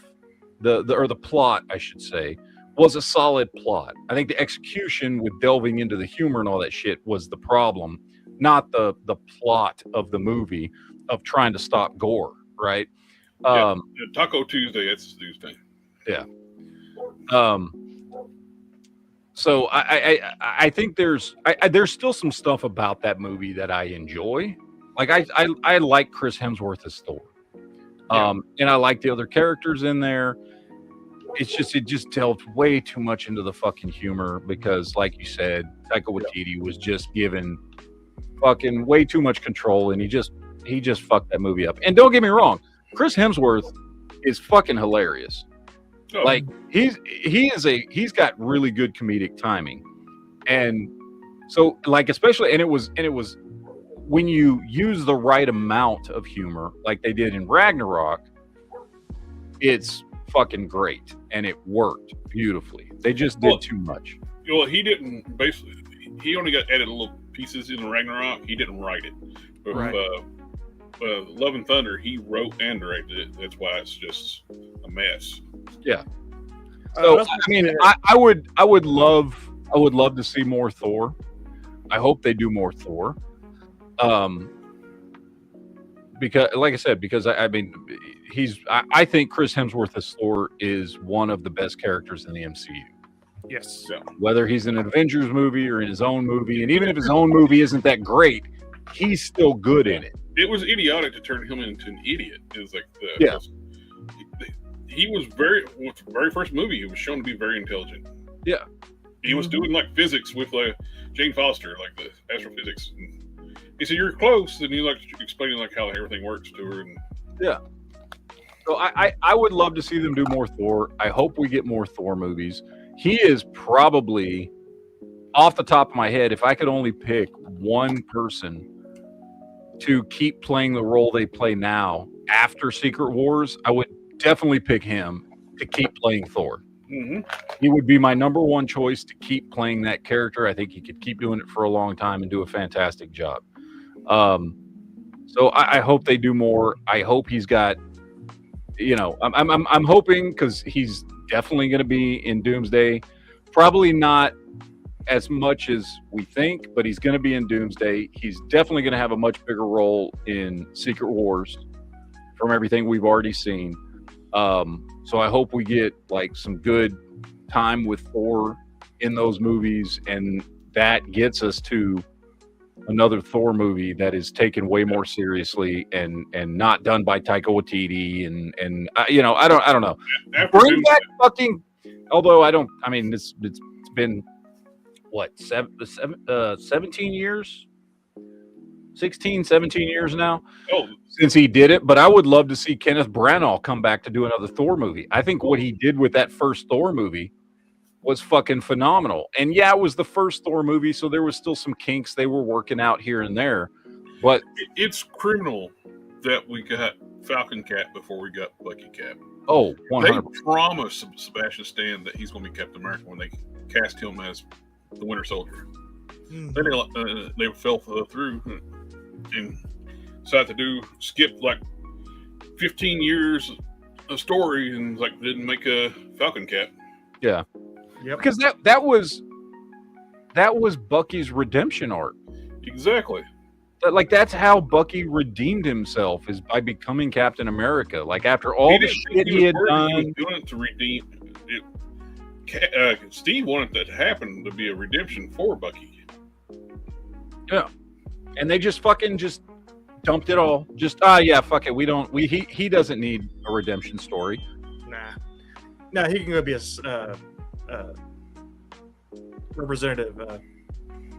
the plot, I should say, was a solid plot. I think the execution with delving into the humor and all that shit was the problem, not the plot of the movie of trying to stop gore, right? Taco Tuesday, that's the thing. Yeah. So I think there's still some stuff about that movie that I enjoy. Like I like Chris Hemsworth as Thor. And I like the other characters in there. It just delved way too much into the fucking humor because, like you said, Taika Waititi was just given fucking way too much control, and he just fucked that movie up. And don't get me wrong, Chris Hemsworth is fucking hilarious. Oh. Like he's got really good comedic timing, and so like especially and it was when you use the right amount of humor like they did in Ragnarok, it's fucking great and it worked beautifully. They just did too much. Well, he didn't basically. He only got added little pieces in Ragnarok. He didn't write it. But Right. Love and Thunder, he wrote and directed it. That's why it's just a mess. Yeah. So I mean, I would love to see more Thor. I hope they do more Thor. Because, like I said, I mean, I think Chris Hemsworth as Thor is one of the best characters in the MCU. Yes. Yeah. Whether he's in an Avengers movie or in his own movie, and even if his own movie isn't that great, he's still good in it. It was idiotic to turn him into an idiot. It was like he was with the very first movie, he was shown to be very intelligent. Yeah. He was doing like physics with Jane Foster, like the astrophysics. And he said, "You're close," and he like explaining like how everything works to her. And yeah. So I would love to see them do more Thor. I hope we get more Thor movies. He is probably, off the top of my head, if I could only pick one person to keep playing the role they play now after Secret Wars, I would definitely pick him to keep playing Thor. Mm-hmm. He would be my number one choice to keep playing that character. I think he could keep doing it for a long time and do a fantastic job. So I hope they do more. I hope he's got, you know, I'm hoping, because he's definitely going to be in Doomsday. Probably not as much as we think, but he's going to be in Doomsday. He's definitely going to have a much bigger role in Secret Wars from everything we've already seen. So I hope we get like some good time with Thor in those movies, and that gets us to another Thor movie that is taken way more seriously and not done by Taika Waititi and you know, I don't know. After Bring Doomsday, back fucking. Although I don't. I mean, it's been what 17 years, 16, 17 years now oh, since he did it. But I would love to see Kenneth Branagh come back to do another Thor movie. I think what he did with that first Thor movie was fucking phenomenal. And yeah, it was the first Thor movie, so there was still some kinks they were working out here and there. But it's criminal that we got Falcon Cap before we got Bucky Cap. oh, They 100%. promised Sebastian Stan that he's going to be Captain America when they cast him as the Winter Soldier. Mhm. Then they fell through and decided to skip like 15 years of story and like didn't make a Falcon Cap. Yep. Because that was Bucky's redemption arc. Exactly. Like that's how Bucky redeemed himself, is by becoming Captain America. Like after all the didn't shit think he had was done. doing it to redeem it. Steve wanted that to happen to be a redemption for Bucky. And they just fucking just dumped it all. Just yeah, fuck it. He doesn't need a redemption story. Nah, he can go be a representative.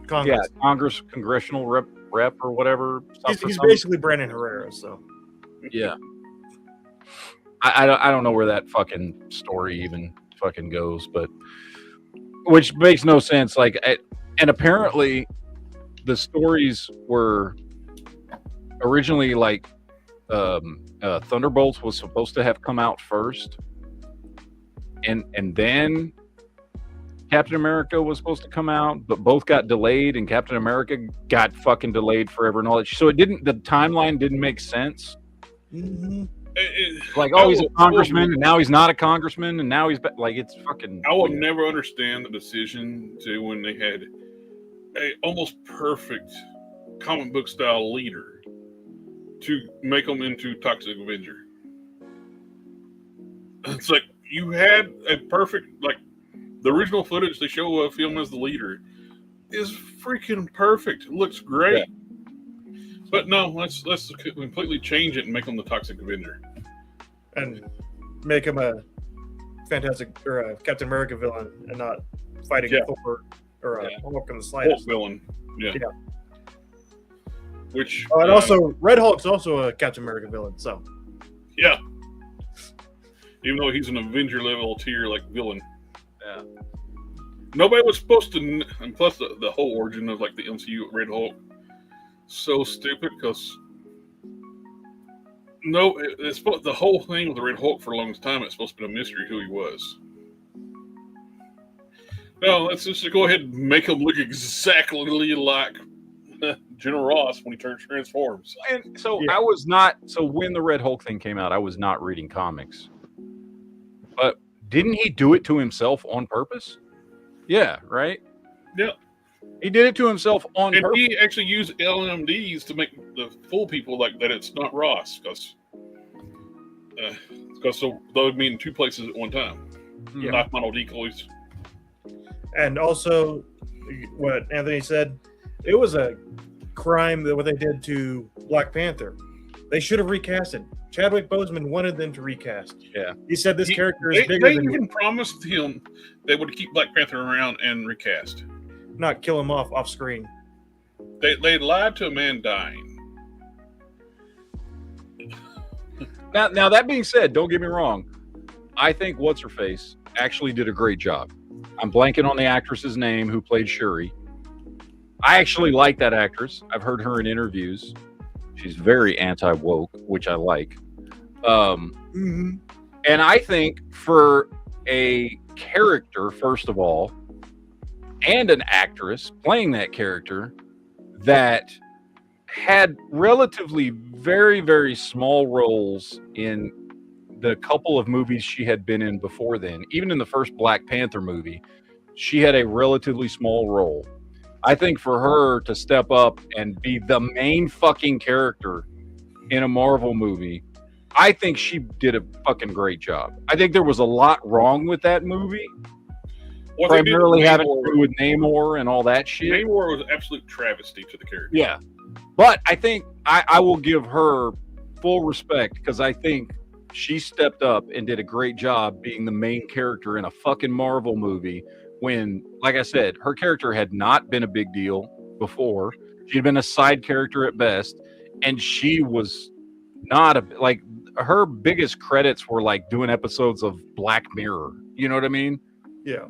Congress. Yeah, congressional rep or whatever. He's basically Brandon Herrera. So Yeah. I don't know where that fucking story even fucking goes, but which makes no sense. Like, and apparently the stories were originally like Thunderbolts was supposed to have come out first, and then Captain America was supposed to come out, but both got delayed, and Captain America got fucking delayed forever and all that. So the timeline didn't make sense. mm-hmm. Like, oh, he's a congressman, and now he's not a congressman, and now he's like, it's fucking. I will never understand the decision to when they had a almost perfect comic book style leader to make them into Toxic Avenger. It's like you had a perfect, like the original footage they show of him as the leader is freaking perfect. It looks great. Yeah. But no, let's completely change it and make him the Toxic Avenger, and make him a fantastic or a Captain America villain, and not fighting Thor or a Hulk in the slightest. Hulk villain. Yeah. Which and also Red Hulk's also a Captain America villain. So yeah, even though he's an Avenger level tier like villain. Yeah. Nobody was supposed to, and plus the whole origin of like the MCU Red Hulk. So stupid because it's the whole thing with the Red Hulk for the longest time. It's supposed to be a mystery who he was. No, let's just go ahead and make him look exactly like General Ross when he transforms. And so I was not. So when the Red Hulk thing came out, I was not reading comics. But didn't he do it to himself on purpose? Yeah, right. Yeah. He did it to himself on purpose. And he actually used LMDs to make the fool people like that it's not Ross, because so they'll be in two places at one time. Not mono decoys. And also, what Anthony said, it was a crime that what they did to Black Panther. They should have recasted. Chadwick Boseman wanted them to recast. Yeah. He said this character is bigger than... They than even promised him they would keep Black Panther around and recast. Not kill him off screen. They lied to a man dying. Now that being said, don't get me wrong. I think What's-Her-Face actually did a great job. I'm blanking on the actress's name who played Shuri. I actually like that actress. I've heard her in interviews. She's very anti-woke, which I like. And I think for a character, first of all, and an actress playing that character that had relatively very, very small roles in the couple of movies she had been in before then, even in the first Black Panther movie, she had a relatively small role. I think for her to step up and be the main fucking character in a Marvel movie, I think she did a fucking great job. I think there was a lot wrong with that movie, What they did with primarily having to Namor- do with Namor and all that shit. Namor was an absolute travesty to the character. Yeah. But I think I will give her full respect because I think she stepped up and did a great job being the main character in a fucking Marvel movie when, like I said, her character had not been a big deal before. She had been a side character at best, and she was not a like her biggest credits were like doing episodes of Black Mirror. You know what I mean? Yeah.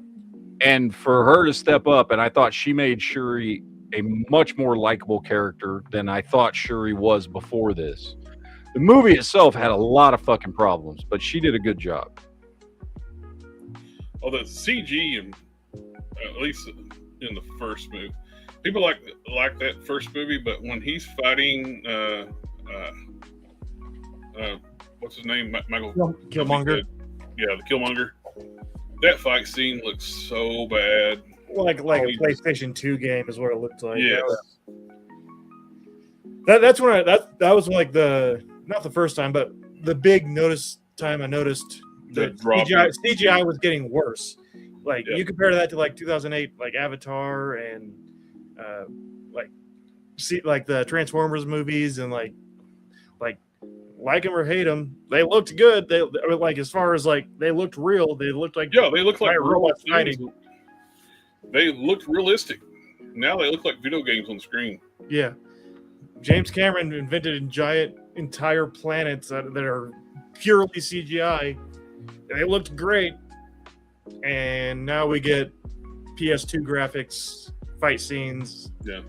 And for her to step up, and I thought she made Shuri a much more likable character than I thought Shuri was before this. The movie itself had a lot of fucking problems, but she did a good job. Although CG, and at least in the first movie, people like that first movie, but when he's fighting, what's his name, Michael Killmonger. Yeah, the Killmonger. That fight scene looks so bad. Like a PlayStation 2 game is what it looked like. Yes. That's when that was like not the first time, but the big time I noticed The that drop. CGI was getting worse. Like Yeah. you compare that to like 2008, like Avatar and like the Transformers movies and like them or hate them, they looked good. They like as far as like they looked real. They looked like Yeah, they look like giant real robots things. fighting. They looked realistic. Now they look like video games on the screen. Yeah. James Cameron invented giant entire planets that are purely CGI. And they looked great. And now we get PS2 graphics, fight scenes. Yeah.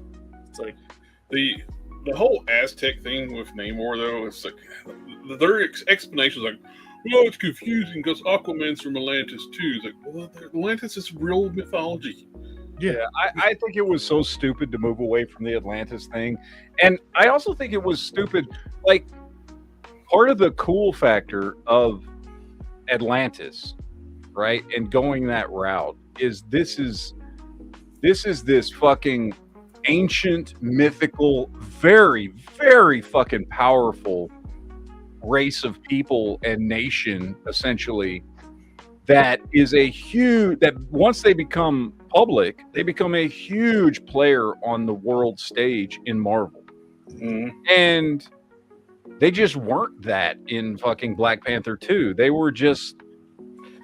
It's like The whole Aztec thing with Namor, though, it's like their explanations like, well, it's confusing because Aquaman's from Atlantis too. It's like, well, Atlantis is real mythology. Yeah, I think it was so stupid to move away from the Atlantis thing. And I also think it was stupid. Like, part of the cool factor of Atlantis, right, and going that route is this fucking ancient, mythical, very, very fucking powerful race of people and nation, essentially, that is that once they become public, they become a huge player on the world stage in Marvel. Mm-hmm. And they just weren't that in fucking Black Panther 2. They were just,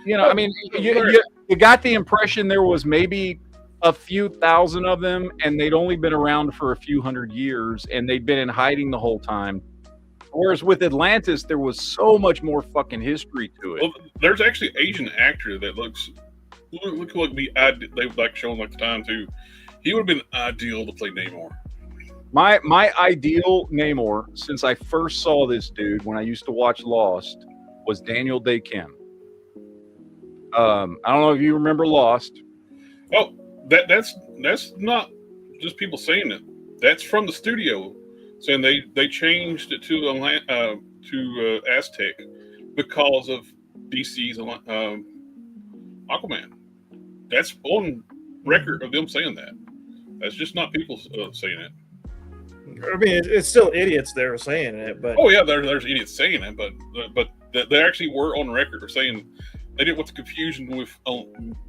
I mean, you got the impression there was maybe a few thousand of them, and they'd only been around for a few hundred years, and they'd been in hiding the whole time. Whereas with Atlantis, there was so much more fucking history to it. Well, there's actually an Asian actor that looks like they've like shown like the time too. He would have been ideal to play Namor. My ideal Namor, since I first saw this dude when I used to watch Lost, was Daniel Day Kim. I don't know if you remember Lost. Oh, that's not just people saying it. That's from the studio saying they changed it to Aztec because of DC's Aquaman. That's on record of them saying that. That's just not people saying it. I mean, it's still idiots that are saying it, but Oh yeah, there's idiots saying it, but they actually were on record of saying they didn't want the confusion with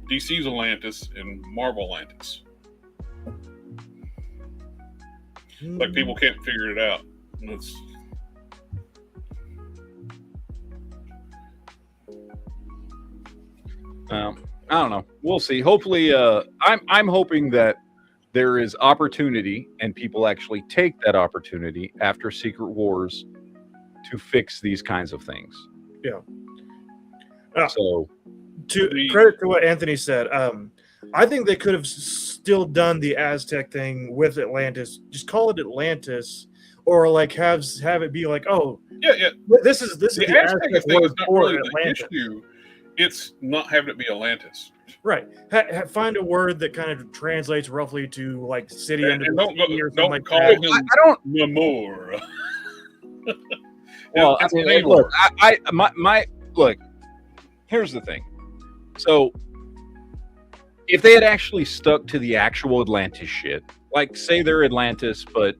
DC's Atlantis and Marvel Atlantis. Like people can't figure it out. It's, I don't know. We'll see. Hopefully, I'm hoping that there is opportunity and people actually take that opportunity after Secret Wars to fix these kinds of things. Yeah. So, credit to what Anthony said. I think they could have still done the Aztec thing with Atlantis. Just call it Atlantis, or like have it be like, oh, yeah. this is the Aztec thing is not for really the Atlantis. issue. It's not having it be Atlantis. Right. Find a word that kind of translates roughly to like city under And the don't sea or something don't like call that. him I don't. Namor. Well, I It's mean, Namor. look, look. Here's the thing. So, if they had actually stuck to the actual Atlantis shit, like say they're Atlantis, but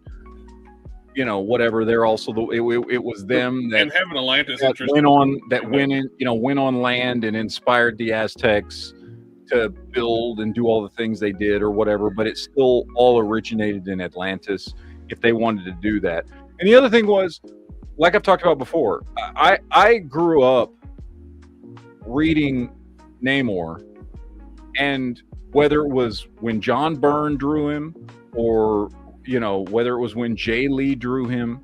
you know, whatever, they're also it was them that and having Atlantis that interest went on land and inspired the Aztecs to build and do all the things they did or whatever, but it still all originated in Atlantis if they wanted to do that. And the other thing was, like I've talked about before, I grew up reading Namor, and whether it was when John Byrne drew him, or you know, whether it was when Jay Lee drew him,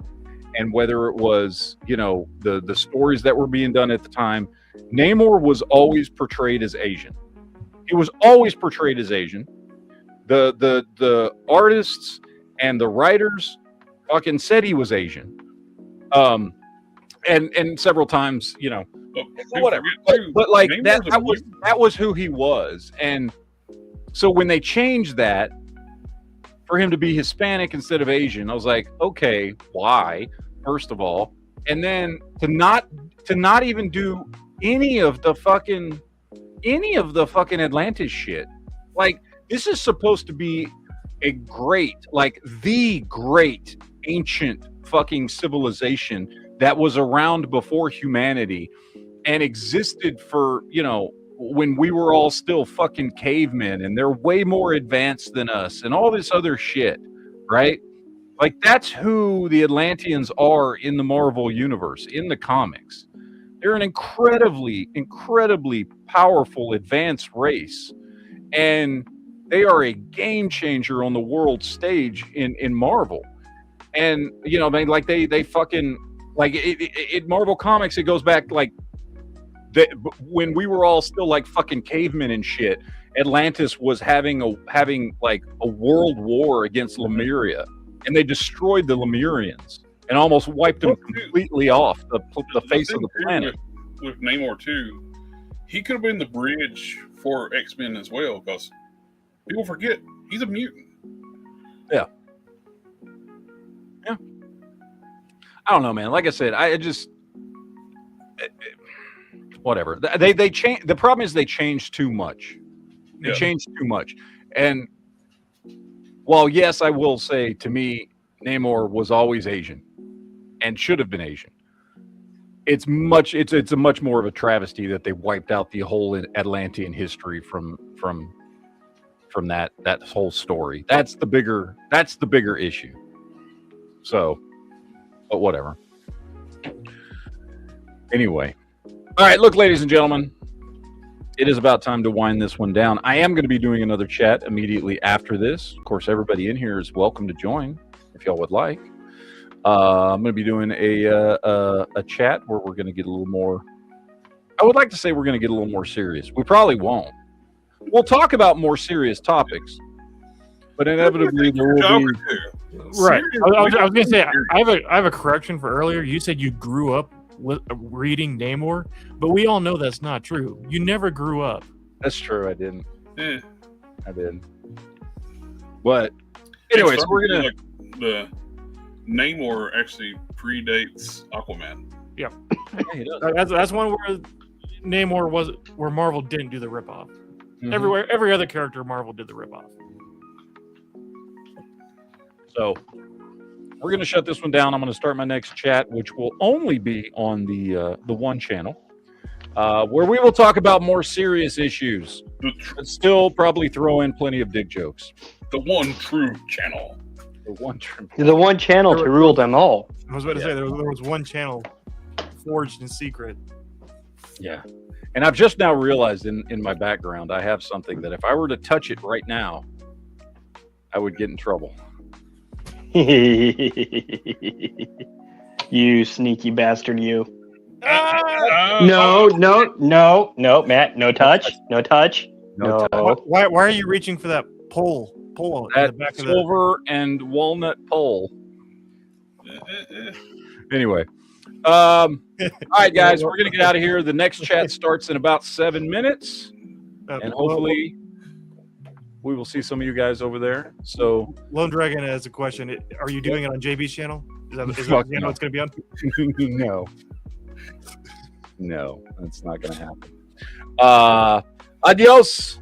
and whether it was, you know, the stories that were being done at the time, Namor was always portrayed as Asian. He was always portrayed as Asian. The artists and the writers fucking said he was Asian. And several times, you know, whatever. But like that was who he was. And so when they changed that for him to be Hispanic instead of Asian, I was like, okay, why? First of all, and then to not even do any of the fucking Atlantis shit. Like, this is supposed to be a great, like the great ancient fucking civilization that was around before humanity and existed for, you know, when we were all still fucking cavemen, and they're way more advanced than us and all this other shit, right? Like, that's who the Atlanteans are in the Marvel universe, in the comics. They're an incredibly, incredibly powerful, advanced race, and they are a game changer on the world stage in Marvel. And you know, they fucking, like, it Marvel Comics, it goes back like when we were all still like fucking cavemen and shit. Atlantis was having like a world war against Lemuria, and they destroyed the Lemurians and almost wiped them completely off the face of the planet. With Namor too, he could have been the bridge for X-Men as well, because people forget he's a mutant. Yeah. I don't know, man. Like I said, I just whatever. They change. The problem is they changed too much. They changed too much. And while yes, I will say, to me, Namor was always Asian and should have been Asian. It's a much more of a travesty that they wiped out the whole Atlantean history from that whole story. That's the bigger issue. So, but whatever. Anyway. All right, look, ladies and gentlemen, it is about time to wind this one down. I am going to be doing another chat immediately after this. Of course, everybody in here is welcome to join if y'all would like. I'm going to be doing a chat where we're going to get a little more. I would like to say we're going to get a little more serious. We probably won't. We'll talk about more serious topics, but inevitably there will be. Right. I was going to say, I have a correction for earlier. You said you grew up reading Namor, but we all know that's not true. You never grew up. That's true. I didn't. Yeah. I didn't. But anyways, we're gonna. The Namor actually predates Aquaman. Yeah. Yeah, he does. That's one where Namor was where Marvel didn't do the ripoff. Mhm. Every other character Marvel did the ripoff. So we're going to shut this one down. I'm going to start my next chat, which will only be on the one channel, where we will talk about more serious issues, but still probably throw in plenty of dick jokes. The one true channel. The one true. The one channel to rule them all. I was about to say there was one channel forged in secret. Yeah. And I've just now realized in my background, I have something that if I were to touch it right now, I would get in trouble. You sneaky bastard, you. No. No, Matt, no touch. No touch. Why are you reaching for that pole in That the back of silver and walnut pole. Anyway. All right, guys, we're going to get out of here. The next chat starts in about 7 minutes. And hopefully we will see some of you guys over there. So Lone Dragon has a question. Are you doing it on JB's channel? Is that the channel it's going to be on? No, that's not going to happen. Adios.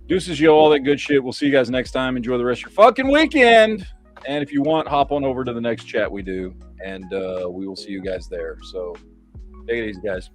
Deuces, yo, all that good shit. We'll see you guys next time. Enjoy the rest of your fucking weekend. And if you want, hop on over to the next chat we do, and we will see you guys there. So take it easy, guys.